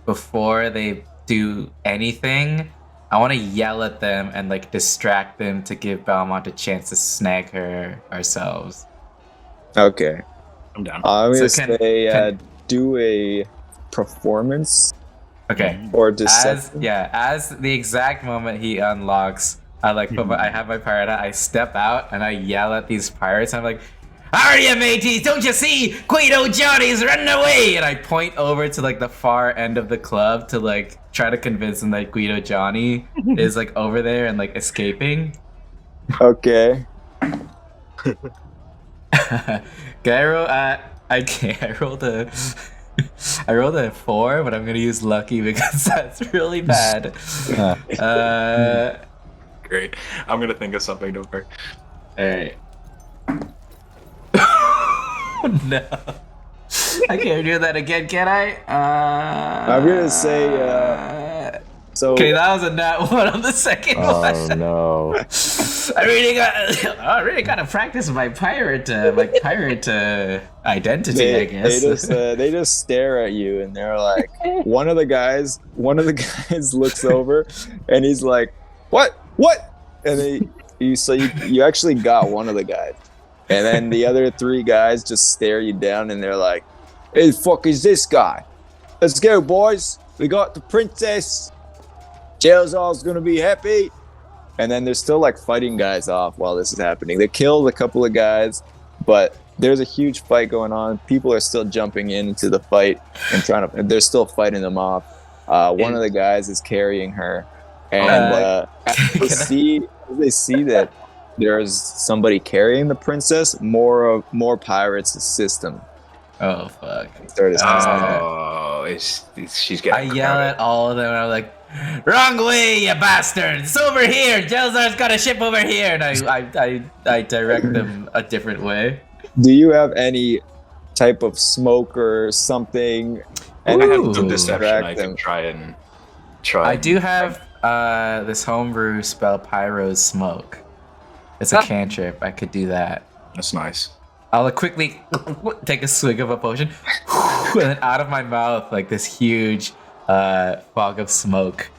before they do anything, I want to yell at them and like distract them to give Belmont a chance to snag her ourselves.
Okay.
I'm down.
I'm gonna
So
say do a performance
Okay.
or
As
deception.
as the exact moment he unlocks, I have my pirate hat, I step out and I yell at these pirates. I'm like, "Are you mateys? Don't you see? Guido Johnny's running away!" And I point over to like the far end of the club to like try to convince them that Guido Johnny is like over there and like escaping.
Okay.
Can I roll? I rolled a. I rolled a 4, but I'm gonna use lucky because that's really bad.
Great. I'm gonna think of something. Don't worry.
Alright. No. I can't do that again, can I?
I'm gonna say so.
Okay, that was a nat 1 on the second
Oh
one.
no.
I really gotta practice my pirate identity, I guess.
They just stare at you and they're like, one of the guys looks over and he's like, what? And you actually got one of the guys, and then the other 3 guys just stare you down and they're like, "Who the fuck is this guy? Let's go, boys. We got the princess. Jelzal's gonna be happy." And then they're still like fighting guys off while this is happening. They killed a couple of guys, but there's a huge fight going on. People are still jumping into the fight and they're still fighting them off. One of the guys is carrying her, and as they see that there's somebody carrying the princess, more pirates assist them.
Oh fuck.
She's getting.
I yell at all of them and I'm like, "Wrong way, you bastards! It's over here! Jelzar's got a ship over here!" And I direct them a different way.
Do you have any type of smoke or something?
And I have
Ooh.
some deception. I
Distract
can
them.
try.
I do have this homebrew spell, Pyro's Smoke. It's a cantrip. I could do that.
That's nice.
I'll quickly take a swig of a potion, and then out of my mouth, like this huge fog of smoke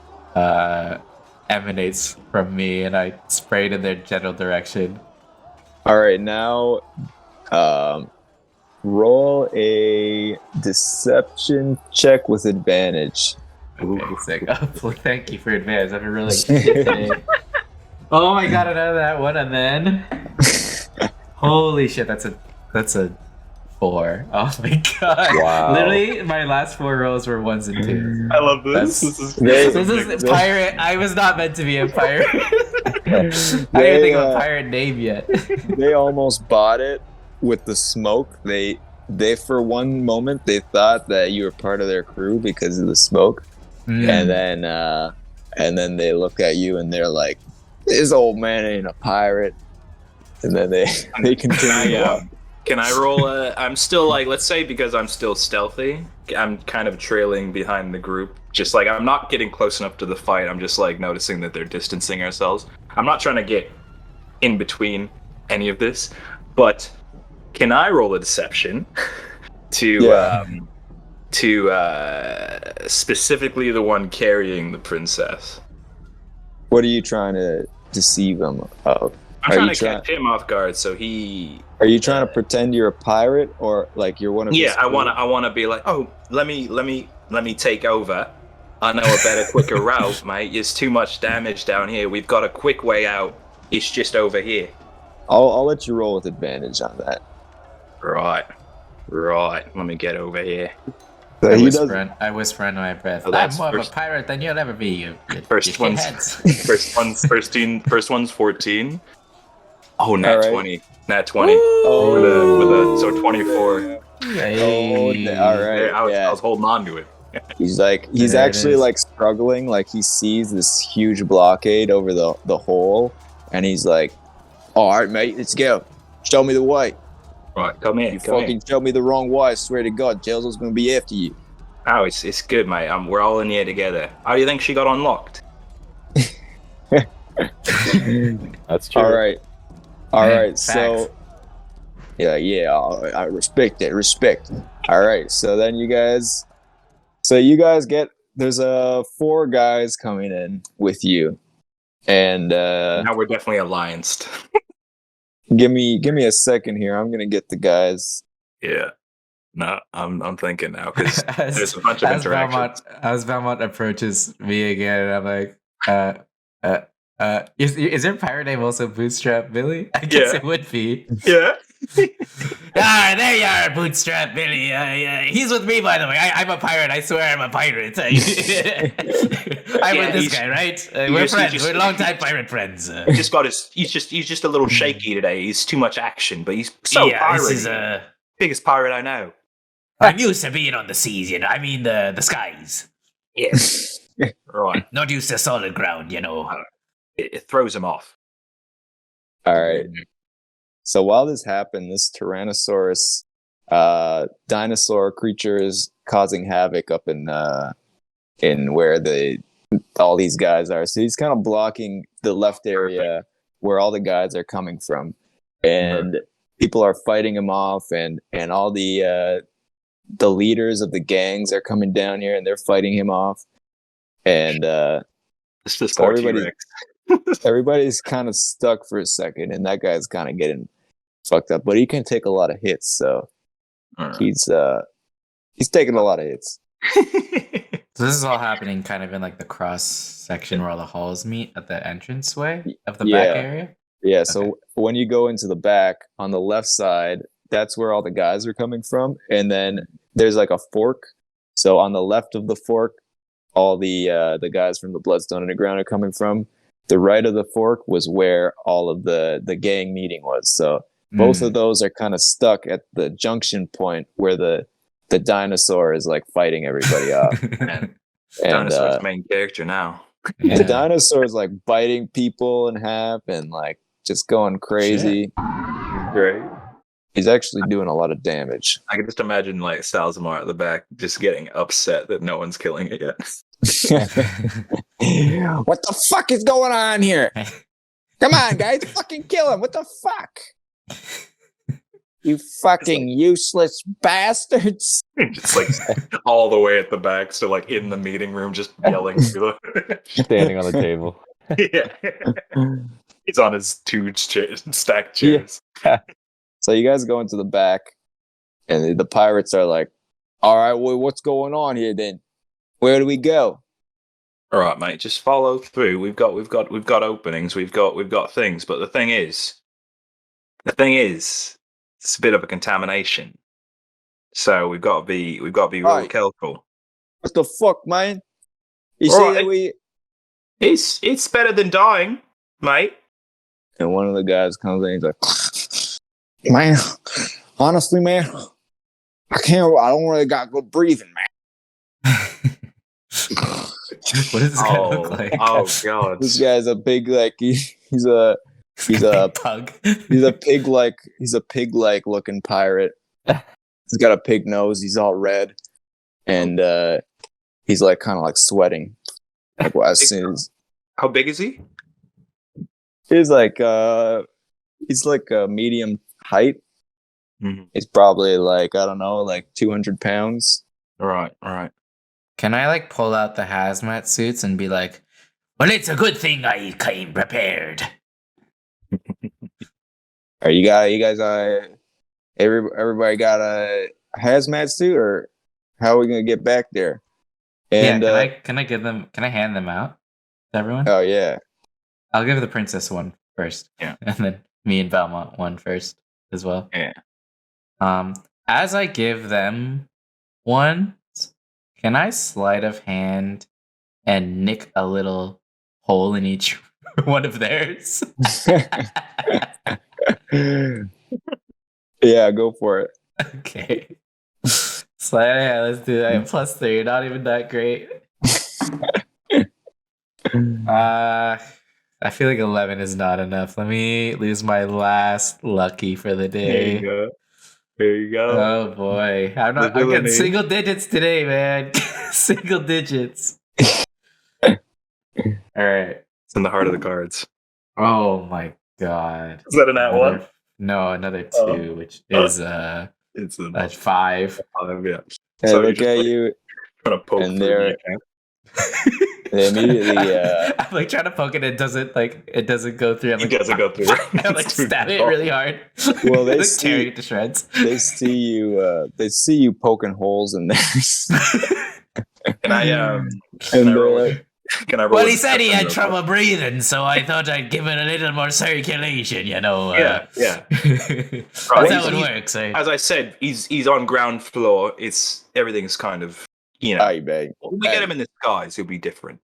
emanates from me, and I spray it in their general direction.
All right, now roll a deception check with advantage.
Okay, sick. Oh, thank you for advance. I've been really shit today. Oh my god, another that one, and then holy shit, that's a 4. Oh my god!
Wow.
Literally, my last 4 rolls were 1s and 2s.
I love this.
This is pirate. I was not meant to be a pirate. I didn't think of a pirate name yet.
They almost bought it with the smoke. They for one moment they thought that you were part of their crew because of the smoke, and then they look at you and they're like, "This old man ain't a pirate." And then they continue on.
Can I roll I'm still like, let's say because I'm still stealthy, I'm kind of trailing behind the group. Just like, I'm not getting close enough to the fight. I'm just like noticing that they're distancing ourselves. I'm not trying to get in between any of this, but can I roll a deception to specifically the one carrying the princess?
What are you trying to deceive them of?
I'm trying to catch him off guard, so he.
Are you trying to pretend you're a pirate, or like you're one of?
Yeah, I wanna be like, oh, let me take over. I know a better, quicker route, mate. There's too much damage down here. We've got a quick way out. It's just over here.
I'll let you roll with advantage on that.
Right. Let me get over here.
So
I
he
whisper,
does.
I whisper under my breath.
Oh,
I'm
that's
more of a
first-
pirate than you'll ever be. You
First one's
shitheads.
first one's 14. Oh, nat
All right.
20. Nat 20.
Oh,
So 24.
Oh, all right.
Yeah, I
Yeah.
was holding on to it.
He's
There it
actually
is.
like struggling. Like he sees this huge blockade over the hole, and he's like, "All right, mate, let's go. Show me the way.
Right, come here.
You
Come
fucking
here.
showed me the wrong way. I swear to God, Jelzo's gonna be after you."
Oh, it's good, mate. We're all in here together. How do you think she got unlocked?
That's true.
All right. All
Man,
right.
facts.
So, yeah. I respect it. Respect. All right. So then you guys get there's 4 guys coming in with you, and
Now we're definitely allianced.
give me a second here. I'm gonna get the guys.
Yeah. No, I'm thinking now because
As-
there's a bunch of
as
interactions.
Belmont approaches me again, and I'm like, is your pirate name also Bootstrap Billy? I guess
Yeah.
it would be.
Yeah.
There you are, Bootstrap Billy. He's with me, by the way. I'm a pirate. I swear I'm a pirate. I'm with this guy, right? We're friends. We're longtime pirate friends.
He's just a little shaky today. He's too much action, but he's so pirate.
This is
Biggest pirate I know.
I'm used to being on the seas, you know. I mean the skies.
Yes. Right.
Not used to solid ground, you know.
It throws him off.
All right. So while this happened, this Tyrannosaurus dinosaur creature is causing havoc up in where all these guys are. So he's kind of blocking the left area where all the guys are coming from, and people are fighting him off, and all the leaders of the gangs are coming down here and they're fighting him off, and
It's this
so
poor
everybody-
T-Rex.
everybody's kind of stuck for a second, and that guy's kind of getting fucked up, but he can take a lot of hits, so
All right.
he's taking a lot of hits.
So this is all happening kind of in like the cross section where all the halls meet at the entranceway of the back
Yeah.
area.
Yeah, so
Okay.
when you go into the back on the left side, that's where all the guys are coming from, and then there's like a fork. So on the left of the fork, all the guys from the Bloodstone Underground are coming from. The right of the fork was where all of the gang meeting was. So both of those are kind of stuck at the junction point where the dinosaur is like fighting everybody off.
And
And
Dinosaur's main character now.
the dinosaur is like biting people in half and like just going crazy.
Great.
He's actually doing a lot of damage.
I can just imagine like Salzamar at the back just getting upset that no one's killing it yet.
What the fuck is going on here? Come on, guys, fucking kill him. What the fuck? You fucking useless bastards.
Just like all the way at the back, so like in the meeting room, just yelling.
Standing on the table.
Yeah. He's on his 2 stacked chairs.
So you guys go into the back, and the pirates are like, all right, well, what's going on here then? Where do we go?
All right, mate. Just follow through. We've got openings. We've got things. But the thing is, it's a bit of a contamination. So we've got to be real
Right.
careful.
What the fuck, man? You
All
see
right.
that we...
It's better than dying, mate.
And one of the guys comes in, he's like, man, honestly, man, I don't really got good breathing, man.
What does this guy look like?
Oh god.
This guy's a big, like, he's a
pug.
he's a pig-like looking pirate. He's got a pig nose. He's all red, and he's like kind of like sweating. Like, well, as soon as
How big is he?
he's like a medium height.
Mhm.
He's probably like, I don't know, like 200 pounds.
All right.
Can I like pull out the hazmat suits and be like, well, it's a good thing I came prepared.
Are you guys everybody got a hazmat suit, or how are we gonna get back there? And
Can I hand them out to everyone?
oh yeah,
I'll give the princess one first.
Yeah.
And then me and Belmont one first as well.
Yeah.
As I give them one, can I sleight of hand and nick a little hole in each one of theirs?
Yeah, go for it.
Okay. Yeah, let's do that. +3, not even that great. I feel like 11 is not enough. Let me lose my last lucky for the day.
There you go.
Oh boy. I'm getting
villainy.
single digits today, man. Single digits. All right.
It's in the heart of the cards.
Oh my god.
Is that an at one?
No, another 2,
Oh.
which is
It's a
5.
5, yeah.
Hey,
So
look
you're
at
just,
you.
trying to poke
and
through
they're-
the account.
They immediately.
I'm like trying to poke it. It doesn't go through. I'm
It
like,
doesn't go through.
I'm like stab it really hard.
Well, they
like
see-
tearing it to shreds.
They see you. They see you poking holes in theirs.
Can I
and
can I roll
they're
it?
like,
Can I roll?
Well,
a
he said he had
deception
trouble breathing, so I thought I'd give it a little more circulation. You know.
Yeah.
That's
Right.
how it works.
As I said, he's on ground floor. Everything's kind of
"Hey, man,
When we get him in the skies, he'll be different.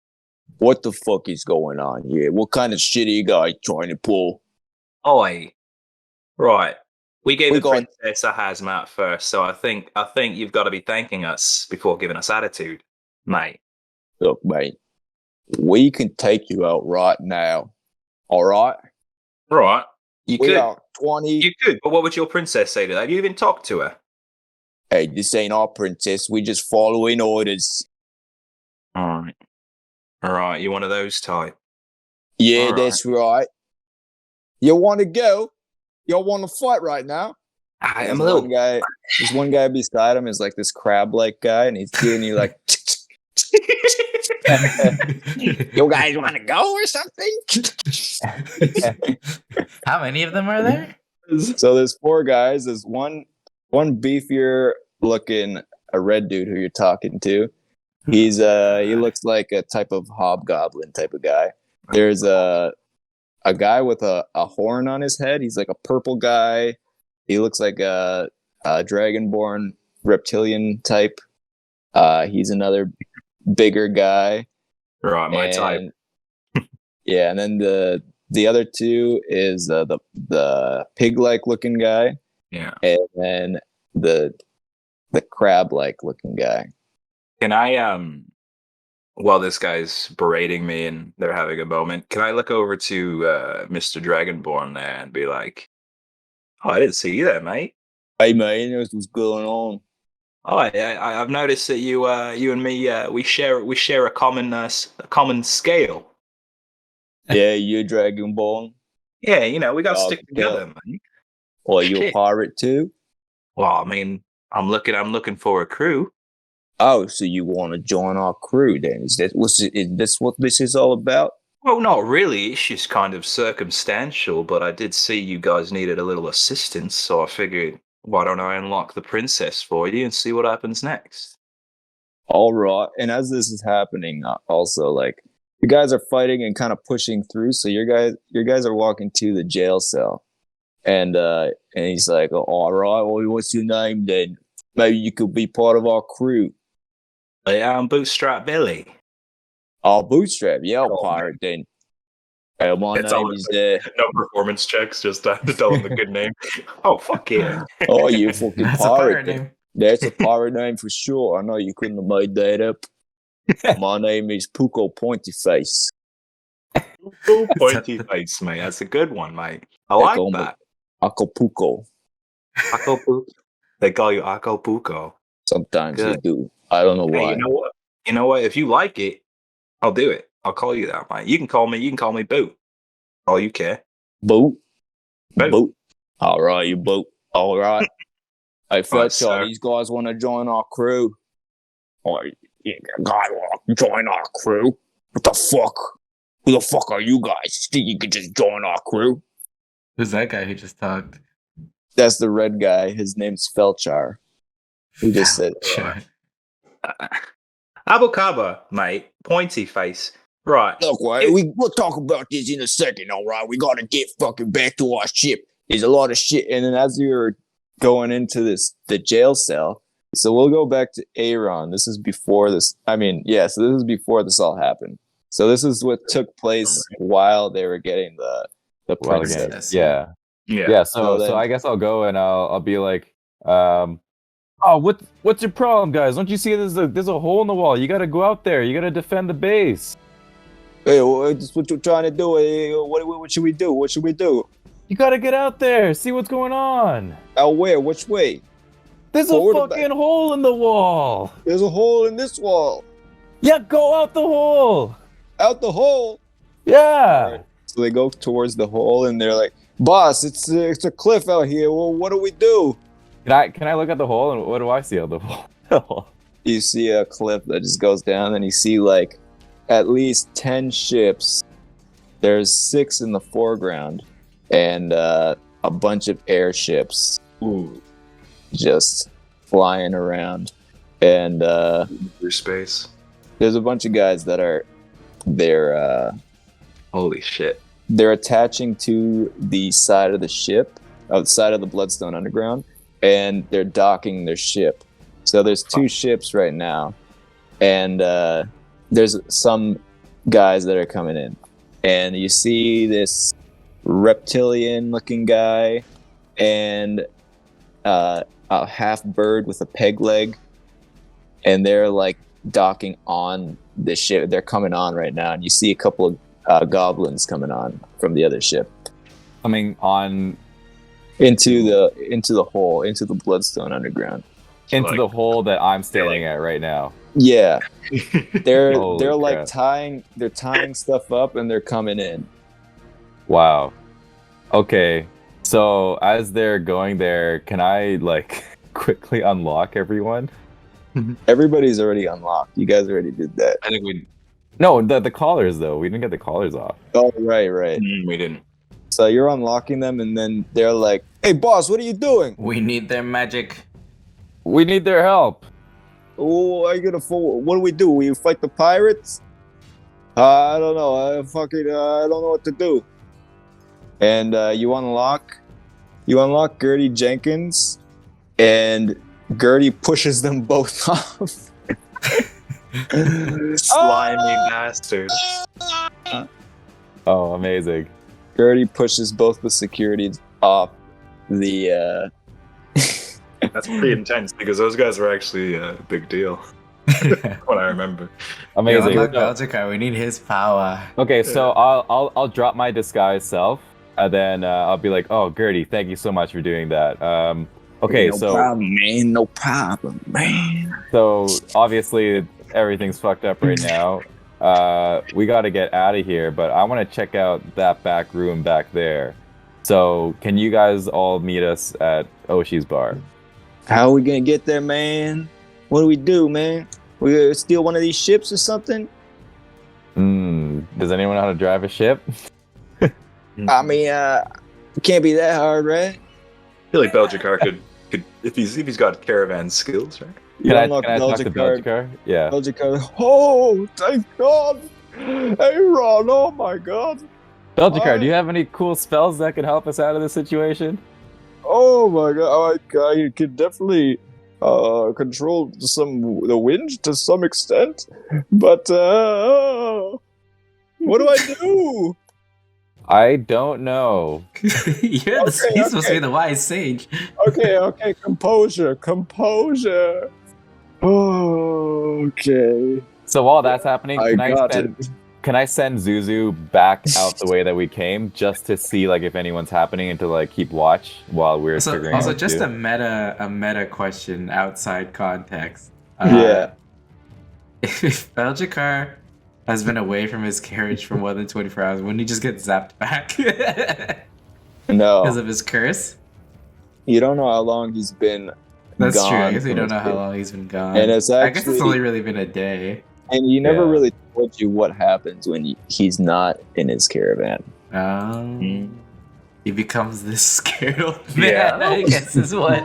what the fuck is going on here? What kind of shit are you guys trying to pull?"
Oi. Right. We gave
We
the
got-
princess a hazmat first, so I think you've got to be thanking us before giving us attitude, mate.
Look, mate, we can take you out right now. All right,
Right. You
we
could.
got 20.
You could. But what would your princess say to that? Have you even talked to her?
Hey, this ain't our princess. We just following orders.
All right. You're one of those type.
Yeah,
All right.
that's right. You want to go? Y'all want to fight right now?
I am
There's
a little.
one guy. There's one guy beside him is like this crab-like guy, and he's giving you like, "You guys want to go or something?"
How many of them are there?
So there's 4 guys. There's one beefier looking a red dude who you're talking to. He's he looks like a type of hobgoblin type of guy. There's a guy with a horn on his head. He's like a purple guy. He looks like a dragonborn reptilian type. He's another bigger guy.
Right, my type.
Yeah, and then the other 2 is the pig-like looking guy,
Yeah.
and then the crab-like looking guy.
Can I while this guy's berating me and they're having a moment, can I look over to Mr. Dragonborn there and be like, "Oh, I didn't see you there, mate.
Hey man, what's going on?
Oh, I've noticed that you and me we share a common scale.
Yeah, you Dragonborn.
Yeah, we got to
Oh,
stick together, man.
Or you a
Shit.
pirate too?
Well, I mean, I'm looking for a crew.
Oh, so you want to join our crew then? Is this what this is all about?
Well, not really. It's just kind of circumstantial, but I did see you guys needed a little assistance, so I figured, why don't I unlock the princess for you and see what happens next?
All right. And as this is happening, also like you guys are fighting and kind of pushing through. So your guys are walking to the jail cell, and he's like, "Oh, all right. Well, what's your name then? Maybe you could be part of our crew."
I'm Bootstrap Billy.
Oh, Bootstrap. Yeah,
Oh,
pirate then. Hey, my
It's
name
all-
is
No performance checks, just to tell them the good name. Oh, fuck yeah.
Oh, you fucking
That's a
pirate.
pirate
then.
name.
That's a pirate name for sure. I know you couldn't have made that up. My name is Puko Pointyface.
Cool pointy face, mate. That's a good one, mate. I like
call me-
that.
Acapulco.
Acapulco. They call you Acapulco.
Sometimes
Good.
they do. I don't know
Hey,
why.
you know what? You know what? If you like it, I'll do it. I'll call you that, mate. You can call me Boot. All you care.
Boot.
Boot.
Boot. All right, you boot. All right. Hey, Fletcher,
sir.
these guys want to join our crew. Oh, you guys want to join our crew? What the fuck? Who the fuck are you guys? Think you could just join our crew?
Who's that guy who just talked?
That's the red guy. His name's Felchar. He just said,
Sure.
Abukaba, mate. Pointy face. Right.
Look, we'll talk about this in a second, all right? We gotta get fucking back to our ship. There's a lot of shit. And then as you're going into the jail cell, so we'll go back to Aaron. This is before this. So this is before this all happened. So this is what took place while they were getting the princess.
Yeah. So I guess I'll go and I'll be like, what's your problem, guys? Don't you see there's a hole in the wall? You gotta go out there. You gotta defend the base.
Hey, that's what you're trying to do. Hey, what should we do? What should we do?
You gotta get out there. See what's going on.
Out where? Which way?
There's a fucking hole in the wall.
There's a hole in this wall.
Yeah, go out the hole.
Out the hole?
Yeah.
Right. So they go towards the hole and they're like, boss, it's a cliff out here. Well, what do we do?
Can I look at the hole and what do I see on the hole?
You see a cliff that just goes down and you see like at least 10 ships. There's 6 in the foreground and a bunch of airships just flying around. And
through space.
There's a bunch of guys that are
holy shit.
They're attaching to the side of the ship, outside of the Bloodstone Underground, and they're docking their ship. So there's 2 ships right now, and there's some guys that are coming in. And you see this reptilian-looking guy and a half bird with a peg leg, and they're like docking on the ship. They're coming on right now, and you see a couple of goblins coming on from the other ship.
Coming on
into the hole, into the Bloodstone Underground.
Into the hole that I'm standing at right now.
Yeah. They're
Holy
like
crap.
they're tying stuff up and they're coming in.
Wow. Okay. So as they're going there, can I like quickly unlock everyone?
Everybody's already unlocked. You guys already did that.
I think we...
No, the collars though. We didn't get the collars off.
Oh, right.
we didn't.
So you're unlocking them and then they're like, hey boss, what are you doing?
We need their magic.
We need their help.
Oh, are you gonna what do we do? We fight the pirates? I don't know. I don't know what to do. And you unlock Gertie Jenkins, and Gertie pushes them both off.
Slimy bastard.
Oh, amazing.
Gertie pushes both the securities off the
That's pretty intense because those guys were actually a big deal. What I remember.
Amazing.
Look, Belgica, we need his power.
Okay, so I'll drop my disguise self, and then I'll be like, "Oh, Gertie, thank you so much for doing that." Okay,
no problem, man.
So obviously everything's fucked up right now. We got to get out of here, but I want to check out that back room back there. So can you guys all meet us at Oshi's bar?
How are we gonna get there, man? What do we do, man? We gonna steal one of these ships or something?
Does anyone know how to drive a ship?
I mean, it can't be that hard, right?
I feel like Belgicar could if he's got caravan skills, right?
Can I talk to Belgicar? Yeah.
Belgicar. Oh, thank God! Hey, Ron! Oh my God!
Belgicar, do you have any cool spells that could help us out of this situation?
Oh my God! I could definitely control the wind to some extent, but what do I do?
I don't know.
He's supposed to be the wise sage.
Okay, composure. Okay.
So while that's happening,
it.
Can I send Zuzu back out the way that we came, just to see like if anyone's happening and to like keep watch while we're figuring out?
Also, just a meta question outside context.
Yeah.
If Belgicar has been away from his carriage for more than 24 hours, wouldn't he just get zapped back?
No.
Because of his curse?
You don't know how long he's been
That's
gone.
true. I guess we don't know how long he's been gone.
And it's
I guess it's
actually-
only really been a day.
And he never really told you what happens when he's not in his caravan.
He becomes this scared old man, I guess is what.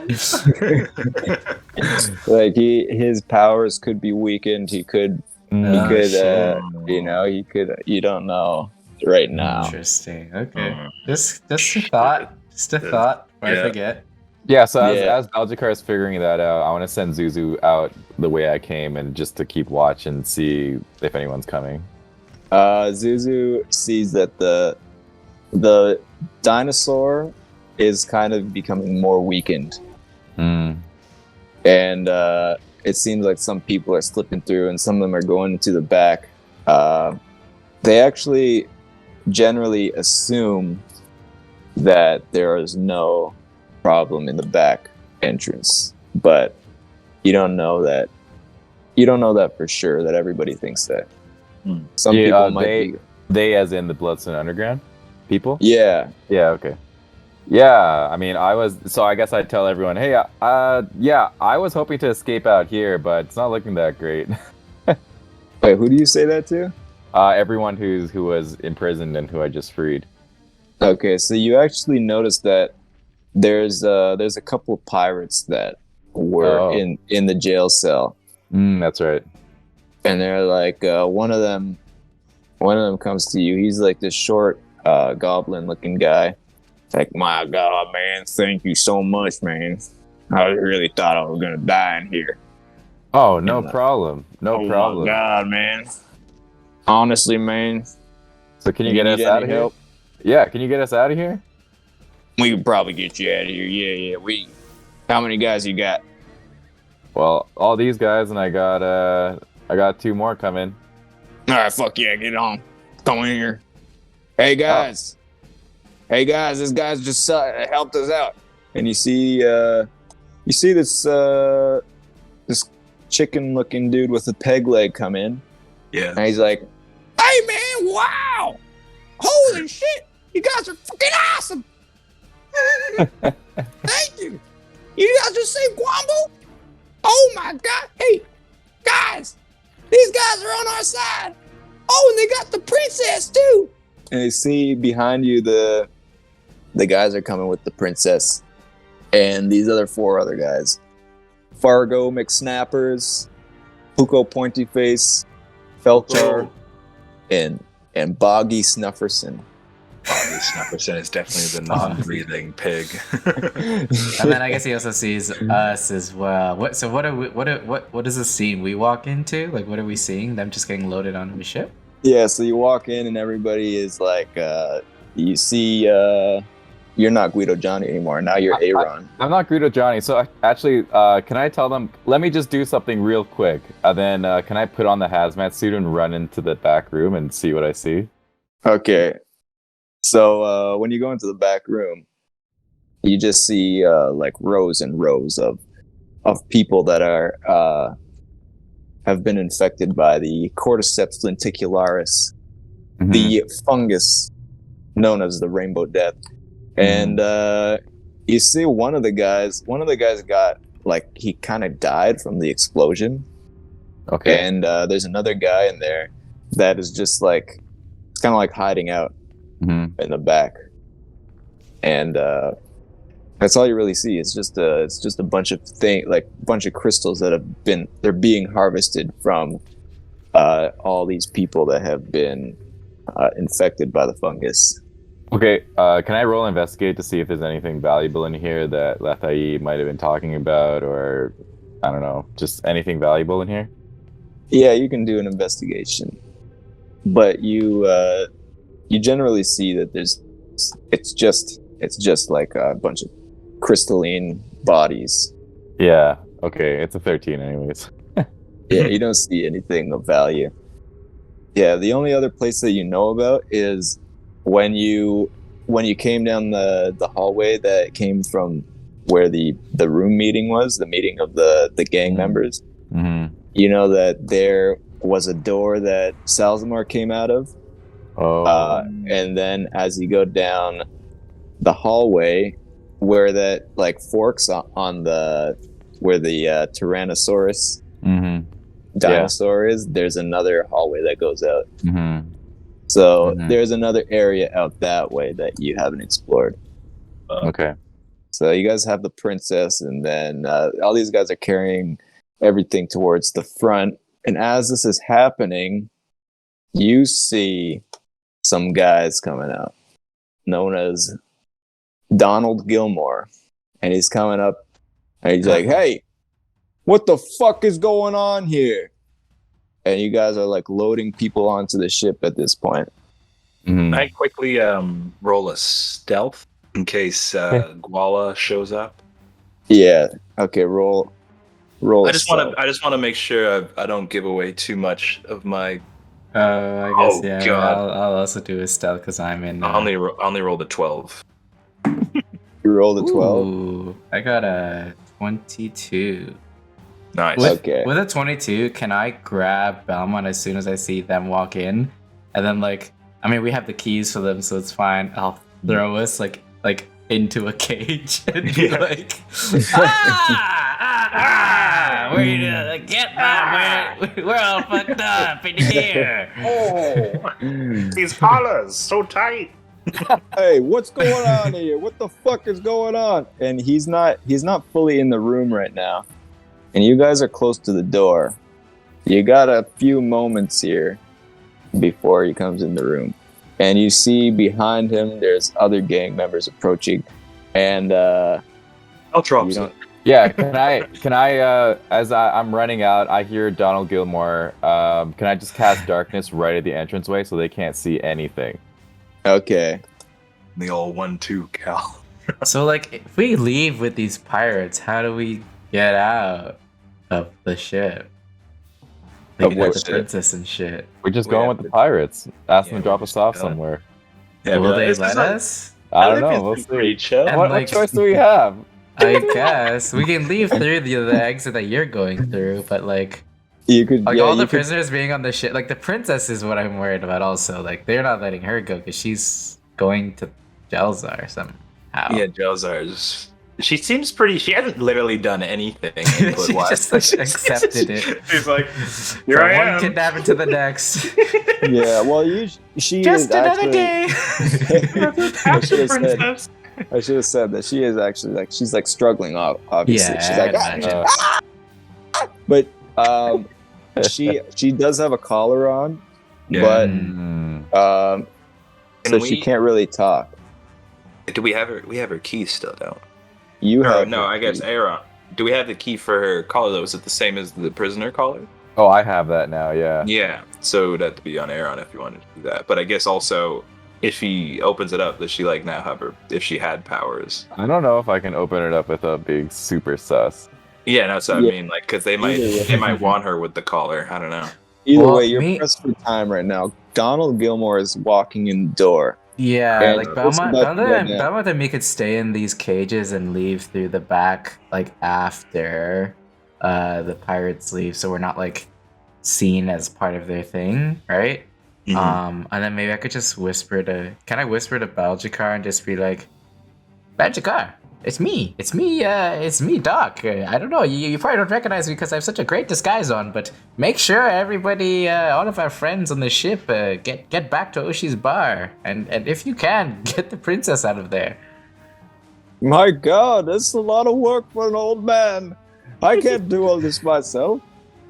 Like his powers could be weakened. He could He
Oh,
could,
shit.
you don't know right now.
Interesting. Okay.
Oh,
Just a
shit.
thought. Just a thought. Before I
Yeah.
forget.
Yeah, so as
Yeah.
as Belgicar is figuring that out, I want to send Zuzu out the way I came and just to keep watch and see if anyone's coming.
Zuzu sees that the dinosaur is kind of becoming more weakened,
Hmm.
and it seems like some people are slipping through, and some of them are going into the back. They actually generally assume that there is no problem in the back entrance, but you don't know that. You don't know that for sure. That everybody thinks that. Some
Yeah,
people might be.
They as in the Bloodstone Underground people?
Yeah,
Yeah, okay. Yeah, I mean, I guess I'd tell everyone, hey, yeah, I was hoping to escape out here, but it's not looking that great.
Wait, who do you say that to?
Everyone who was imprisoned and who I just freed.
Okay, so you actually noticed that there's a couple of pirates that were
Oh.
in the jail cell,
That's right.
and they're like one of them comes to you. He's like this short goblin looking guy. Like, my God, man, thank you so much, man. I really thought I was gonna die in here.
Oh, no
Yeah.
problem. No
Oh
problem.
my God, man. Honestly, man,
So can you
you
get us
need
out
any
of here?
help?
Yeah, can you get us out of here?
We could probably get you out of here. Yeah. How many guys you got?
Well, all these guys, and I got 2 more coming.
All right, fuck yeah, get on. Come in here. Hey guys. Hey guys, this guy's just helped us out. And you see this this chicken-looking dude with a peg leg come in,
Yeah.
and he's like, "Hey man, wow, holy shit, you guys are fucking awesome. Thank you. You guys just saved Guambo. Oh my God, hey guys, these guys are on our side. Oh, and they got the princess too." And you see behind you the guys are coming with the princess and these other 4 other guys. Fargo McSnappers, Puko Pointyface, Felchar, and Boggy Snufferson.
Bobby Snapperson is definitely the non-breathing pig.
And then I guess he also sees us as well. What is the scene we walk into? Like, what are we seeing? Them just getting loaded onto the ship?
Yeah, so you walk in and everybody is like, you see, you're not Guido Johnny anymore. Now you're Aaron.
I'm not Greedo Johnny, so actually, can I tell them, let me just do something real quick, and then can I put on the hazmat suit and run into the back room and see what I see?
Okay. So when you go into the back room, you just see like rows and rows of people that are have been infected by the Cordyceps lenticularis, the fungus known as the Rainbow Death. And you see one of the guys got, like, he kind of died from the explosion.
Okay.
And there's another guy in there that is just like, it's kind of like hiding out in the back. And that's all you really see. It's just a bunch of bunch of crystals that they're being harvested from all these people that have been infected by the fungus.
Okay, can I roll investigate to see if there's anything valuable in here that Lethai might have been talking about, or I don't know, just anything valuable in here?
Yeah, you can do an investigation, but you generally see that it's just like a bunch of crystalline bodies.
Yeah. Okay, it's a 13 anyways.
Yeah, you don't see anything of value. Yeah, the only other place that you know about is when you came down the hallway that came from where the room meeting was, the meeting of the gang members.
Mm-hmm.
You know that there was a door that Salzamar came out of.
Oh.
And then as you go down the hallway where that like forks on where the Tyrannosaurus dinosaur is, there's another hallway that goes out. So there's another area out that way that you haven't explored.
Okay.
So you guys have the princess, and then all these guys are carrying everything towards the front, And as this is happening, you see some guys coming out, known as Donald Gilmore. And he's coming up and he's like, hey, what the fuck is going on here? And you guys are like loading people onto the ship at this point.
Can I quickly roll a stealth in case Guala shows up?
Yeah. Okay, roll.
I just want to make sure I don't give away too much of my.
I guess yeah.
God.
I'll also do a stealth because I'm in.
I only rolled a 12.
You rolled a 12.
Ooh, I got a 22.
Nice.
Okay.
With a 22, can I grab Belmont as soon as I see them walk in, and then like, I mean, we have the keys for them, so it's fine. I'll throw us like into a cage and be like, we're gonna get we're all fucked up in here.
Oh, these collars so tight.
Hey, what's going on here? What the fuck is going on? And he's not fully in the room right now. And you guys are close to the door. You got a few moments here before he comes in the room. And you see behind him there's other gang members approaching. And
I'll drop some.
Yeah, can I as I'm running out, I hear Donald Gilmore. Can I just cast darkness right at the entranceway so they can't see anything?
Okay.
The old 1-2 Cal.
So like, if we leave with these pirates, how do we get out of the ship? Like,
Of what
the
ship?
princess and shit.
We're just
We
going
have
with the
to-
pirates. Ask them
Yeah,
to drop
we're
us
just
off
done.
somewhere.
Will they let us?
I don't know. We'll see.
Pretty chill.
And
What
like-
choice do we have?
I guess we can leave through the exit that you're going through, but like
You could
all the
you could,
prisoners being on the ship, like the princess is what I'm worried about. Also, like they're not letting her go because she's going to Jelzar somehow.
Yeah, Jelzar's. She seems pretty. She hasn't literally done anything
She
input-wise.
just like, accepted it.
She's like, here
From
I
one
am.
kidnapping to the next.
Yeah, well she
Just
is
another
actually,
day.
I should have said that she is actually like she's like struggling obviously.
Yeah,
She's
I
like
imagine.
but she does have a collar on,
Yeah.
but
Mm.
so she can't really talk.
Do we have her? We have her keys still, don't?
You
Or,
have
no,
her
I guess
key.
Aaron. Do we have the key for her collar though? Is it the same as the prisoner collar?
Oh, I have that now. Yeah.
Yeah. So it would have to be on Aaron if you wanted to do that. But I guess also if she opens it up, does she like now have her? If she had powers?
I don't know if I can open it up without being super sus.
Yeah, that's what
Yeah.
I mean. Like, because they might
Either way.
they might want her with the collar. I don't know.
Either
Well,
way, you're
me-
pressed for time right now. Donald Gilmore is walking in the door.
Yeah,
And
like
what's
Belmont,
about to go down?
Belmont and me could stay in these cages and leave through the back, like after the pirates leave, so we're not like seen as part of their thing, right?
Mhm.
And then maybe I could just whisper to. Can I whisper to Belgicar and just be like, Belgicar, it's me, Doc. I don't know, you probably don't recognize me because I have such a great disguise on, but make sure everybody, all of our friends on the ship, get back to Oshi's bar, and if you can, get the princess out of there.
My God, that's a lot of work for an old man. I can't do all this myself.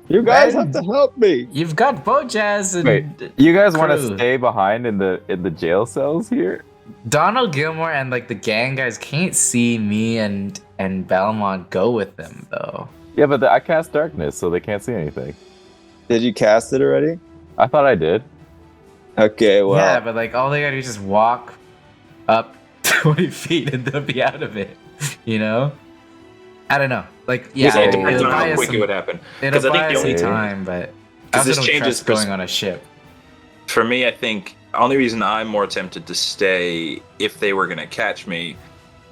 You guys
Man.
have to help me.
You've got Bojaz and
Wait, you guys want to
crew.
stay behind in the jail cells here?
Donald Gilmore and like the gang guys can't see me and Belmont go with them though.
Yeah, but I cast darkness, so they can't see anything.
Did you cast it already?
I thought I did.
Okay, well,
Yeah, but like all they gotta do is just walk up 20 feet and they'll be out of it. You know? I don't know. Like, yeah,
So it
it'll
depends on
buy
how
us
quick
some,
it would happen.
it'll
'Cause I think
buy
the
us some
only-
time, but I
'Cause
also
this
don't
changes
trust going on a ship.
For me, I think the only reason I'm more tempted to stay if they were gonna catch me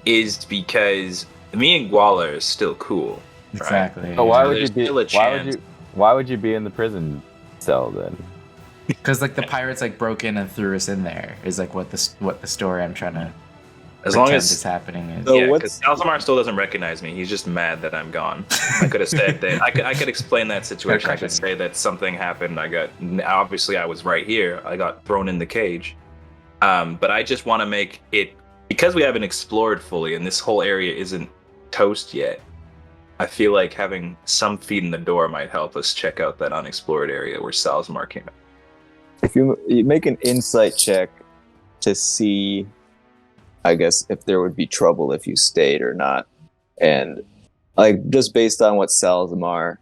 is because me and Guala are still cool. Right?
Exactly.
Oh, why
So
would you
there's
be?
still a chance.
Why would you be in the prison cell then?
Because like the pirates like broke in and threw us in there is like what the story I'm trying to
As long
pretend
as
is happening is.
So
yeah,
what's-
because Alzamar still doesn't recognize me. He's just mad that I'm gone. I could have said that. I could explain that situation. I could say that something happened. Obviously I was right here. I got thrown in the cage. But I just want to make it because we haven't explored fully and this whole area isn't toast yet. I feel like having some feet in the door might help us check out that unexplored area where Salzmar came out.
If you make an insight check to see, I guess, if there would be trouble if you stayed or not, and like just based on what Salzmar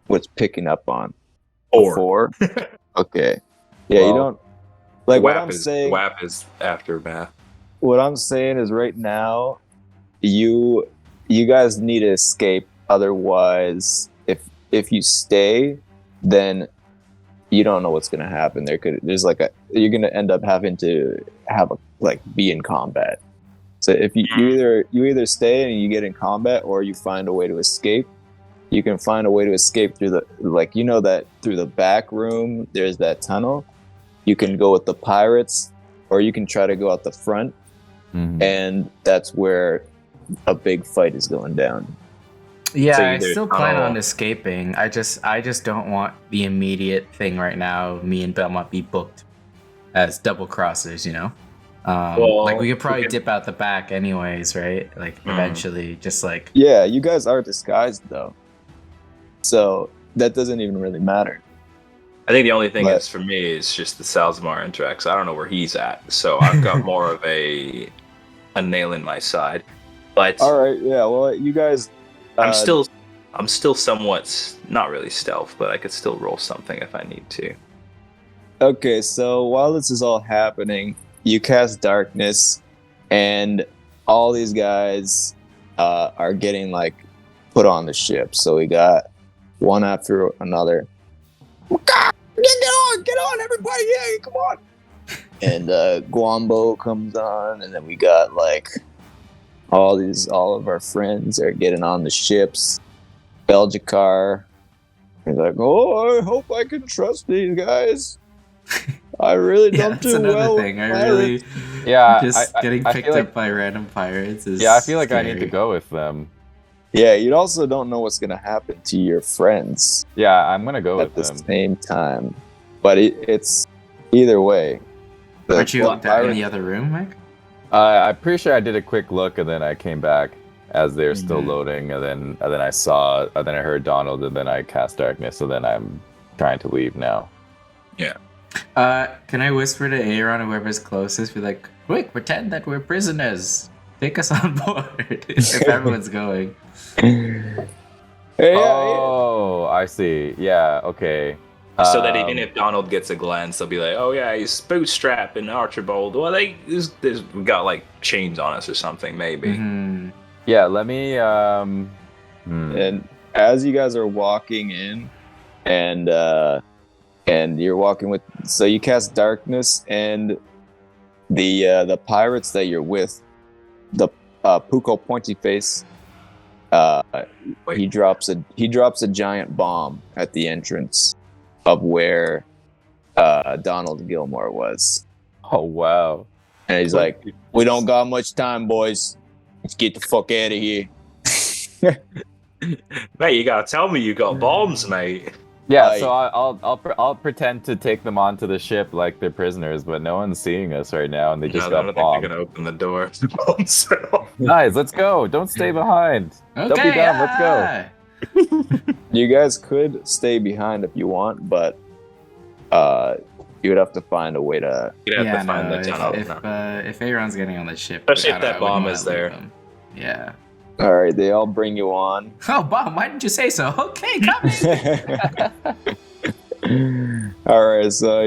was picking up on. 4. Okay. Yeah, you don't like what I'm saying.
WAP is aftermath.
What I'm saying is right now, you guys need to escape. Otherwise, if you stay, then you don't know what's gonna happen. You're gonna end up having to be in combat. So if you either stay and you get in combat, or you find a way to escape. You can find a way to escape through that through the back room. There's that tunnel. You can go with the pirates, or you can try to go out the front, and that's where a big fight is going down.
Yeah,
So
I
either
still plan
tunnel-
on escaping. I just don't want the immediate thing right now. Me and Belmont be booked as double crossers, you know. Like we could probably dip out the back anyways, right? Like eventually, just like
Yeah, you guys are disguised though, so that doesn't even really matter.
I think the only thing is for me is just the Salzmar interact. I don't know where he's at, so I've got more of a nail in my side. But
All right, yeah. Well, you guys.
I'm still somewhat not really stealth, but I could still roll something if I need to.
Okay, so while this is all happening, you cast darkness, and all these guys are getting like put on the ship. So we got one after another. Get on, everybody! Yeah, come on! And Guambo comes on, and then we got like all of our friends are getting on the ships. Belgicar, he's like, oh, I hope I can trust these guys. I really don't
that's
do
another
well.
thing. I really getting
I
picked
feel
up
like,
by random pirates is
I feel like I need to
scary.
go with them.
Yeah, you also don't know what's gonna happen to your friends
Yeah, I'm gonna go
at
with
the
them.
same time. But it's either way.
Aren't you
The
in the other room, Mike?
I'm pretty sure I did a quick look, and then I came back as they were still loading, and then I heard Donald, and then I cast darkness, so then I'm trying to leave now.
Yeah.
Can I whisper to Aaron, whoever's closest, be like, quick, pretend that we're prisoners. Take us on board if everyone's going.
Hey,
Oh, I see. Yeah, okay.
So that even if Donald gets a glance, they'll be like, "Oh yeah, he's bootstrap and Archibald." Well, we got like chains on us or something, maybe.
Yeah, let me.
And as you guys are walking in, and you're walking with, so you cast darkness, and the pirates that you're with, the Puko Pointy Face, he drops a giant bomb at the entrance of where Donald Gilmore was,
Oh wow.
and he's like, "We don't got much time, boys. Let's get the fuck out of here."
Mate, you gotta tell me you got bombs, mate.
Yeah, so I'll pretend to take them onto the ship like they're prisoners, but no one's seeing us right now, and they just
I
got
don't think
bombed.
they're gonna open the door. Bombs.
Guys, let's go! Don't stay behind.
Okay,
Don't be dumb. Let's go.
You guys could stay behind if you want, but you would have to find a way to.
You'd have to find the tunnel.
If Aaron's getting on the ship,
Especially
I
if that
wouldn't
bomb
wanna
is there.
leave him. Yeah.
All right, they all bring you on.
Oh, bomb! Why didn't you say so? Okay, come in.
All right, so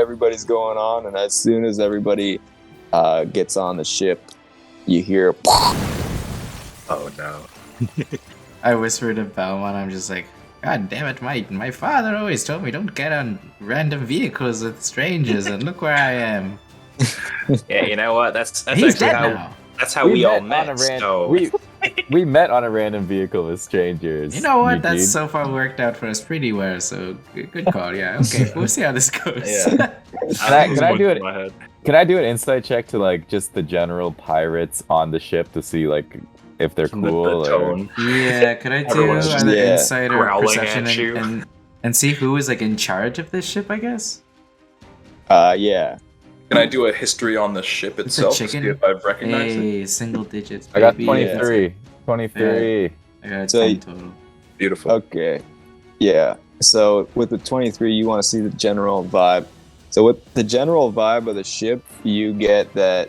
everybody's going on, and as soon as everybody gets on the ship, you hear.
Oh no.
I whispered to Belmont, I'm just like, God damn it, my father always told me don't get on random vehicles with strangers, and look where I am.
Yeah, you know what? That's
He's
actually
dead
how
now.
that's how we all met.
We met on a random vehicle with strangers.
You know what?
Eugene.
That's so far worked out for us pretty well, so good call. Yeah, okay, we'll see how this goes.
Yeah.
Can I do it?
In my head.
Can I do an insight check to like just the general pirates on the ship to see like if they're cool
The
or
tone.
Yeah, could I do
Everyone's just,
either
yeah,
insight or
growling
perception
at you.
and see who is like in charge of this ship, I guess?
Yeah.
Can I do a history on the ship itself to see
chicken?
if I've recognized it?
Hey, single digits,
I got
baby.
23. 23.
I got
So-
10 total.
Beautiful.
Okay. Yeah. So with the 23, you want to see the general vibe. So with the general vibe of the ship, you get that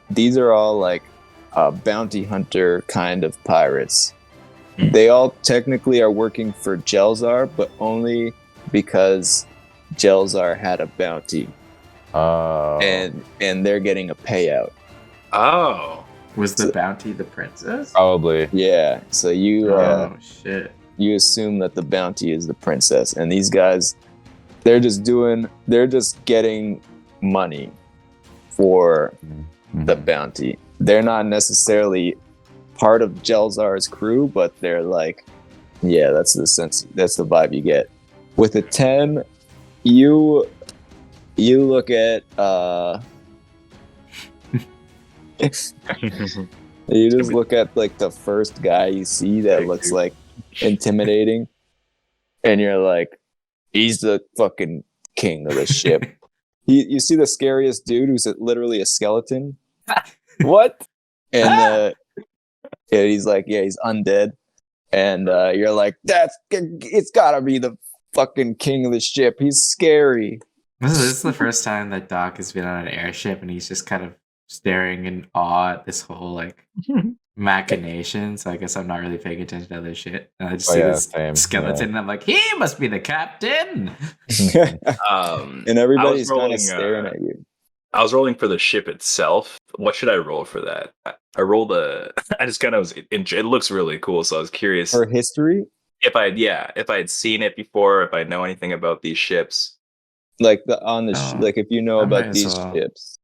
these are all like bounty hunter kind of pirates. They all technically are working for Jelzar, but only because Jelzar had a bounty,
Oh.
and they're getting a payout.
Oh.
Was the bounty the princess?
Probably.
Yeah. So you
Oh, shit.
you assume that the bounty is the princess, and these guys, they're just getting money for the bounty. They're not necessarily part of Jelzar's crew, but they're like, yeah, that's the vibe you get. With a 10, you look at you just look at like the first guy you see that looks like intimidating, and you're like, he's the fucking king of the ship. You see the scariest dude who's literally a skeleton,
What?
and he's like, yeah, he's undead, and you're like, it's gotta be the fucking king of the ship. He's scary.
This is the first time that Doc has been on an airship, and he's just kind of staring in awe at this whole like machination. So I guess I'm not really paying attention to other shit. And I just see this
same,
skeleton, and I'm like, he must be the captain.
And everybody's kind of staring at you.
I was rolling for the ship itself. What should I roll for that? I rolled a. I just kind of was. It looks really cool, so I was curious
For history,
if I had seen it before, if I know anything about these ships.
like if you know
I might
about
as
these
well.
ships.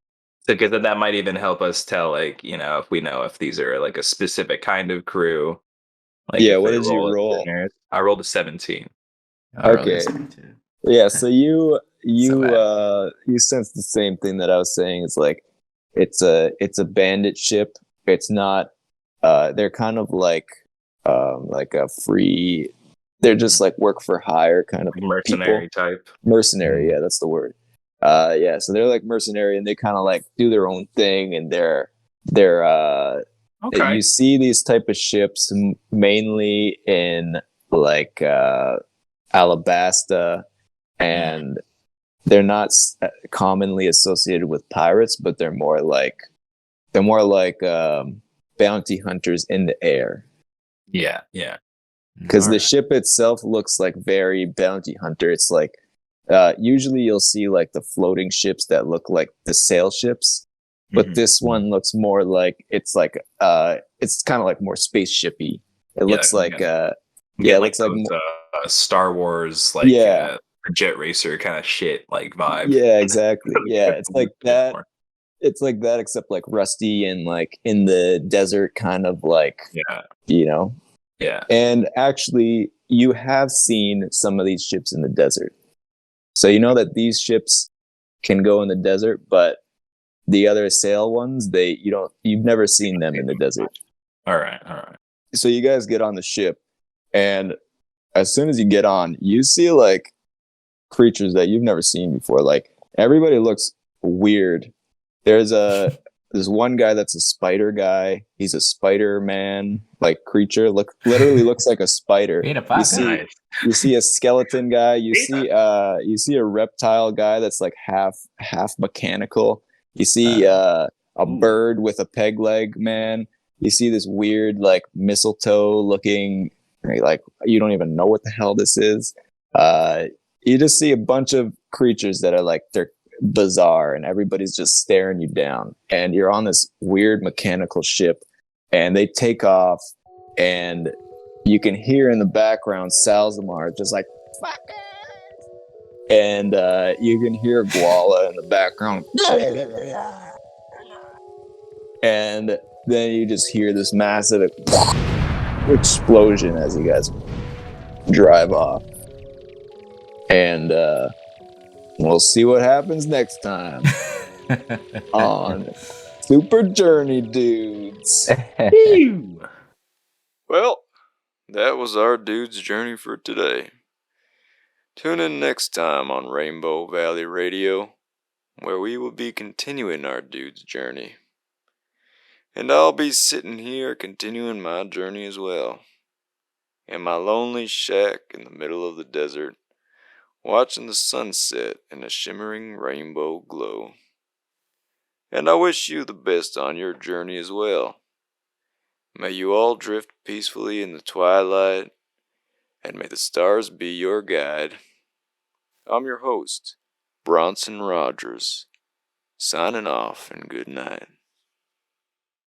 Because then that might even help us tell, like, if we know if these are like a specific kind of crew. Like,
Yeah,
if
what
they
did you
as
roll?
sinners. I rolled a 17.
I rolled
Okay.
this one too.
Yeah, so you
bad.
you sense the same thing that I was saying. It's like it's a bandit ship. It's not they're kind of like a free, they're just like work for hire kind of
Mercenary
people.
type.
Mercenary, yeah, that's the word. Yeah, so they're like mercenary, and they kind of like do their own thing, and they're
Okay.
you see these type of ships mainly in like Alabasta, and they're not commonly associated with pirates, but they're more like bounty hunters in the air.
Yeah.
Because the
Alright.
ship itself looks like very bounty hunter. It's like usually you'll see like the floating ships that look like the sail ships, but
Mhm.
this one looks more like it's kind of like more spaceshipy. It looks like
You
it
get,
looks like
those, Star Wars, like,
Yeah.
jet racer kind of shit, like, vibe.
yeah, exactly. Yeah, it's like that.
More.
It's like that, except like rusty and like in the desert, kind of like,
Yeah.
Yeah. And actually, you have seen some of these ships in the desert, so you know that these ships can go in the desert, but the other sail ones, you've never seen them in the desert.
All right.
So you guys get on the ship, and as soon as you get on, you see like creatures that you've never seen before. Like, everybody looks weird. There's one guy that's a spider guy. He's a Spider-Man like creature. Literally looks like a spider.
Peter
You
Parker.
see, you see a skeleton guy. You see a reptile guy that's like half mechanical. You see a bird with a peg leg man. You see this weird like mistletoe looking, like you don't even know what the hell this is. You just see a bunch of creatures that are like, they're bizarre, and everybody's just staring you down, and you're on this weird mechanical ship, and they take off, and you can hear in the background Salzamar just like fuckers, and you can hear Guala in the background, and then you just hear this massive explosion as you guys drive off, and we'll see what happens next time on Super Journey Dudes.
Well, that was our dude's journey for today. Tune in next time on Rainbow Valley Radio, where we will be continuing our dude's journey. And I'll be sitting here continuing my journey as well. in my lonely shack in the middle of the desert, watching the sunset in a shimmering rainbow glow. And I wish you the best on your journey as well. May you all drift peacefully in the twilight, and may the stars be your guide. I'm your host, Bronson Rogers, signing off and good night.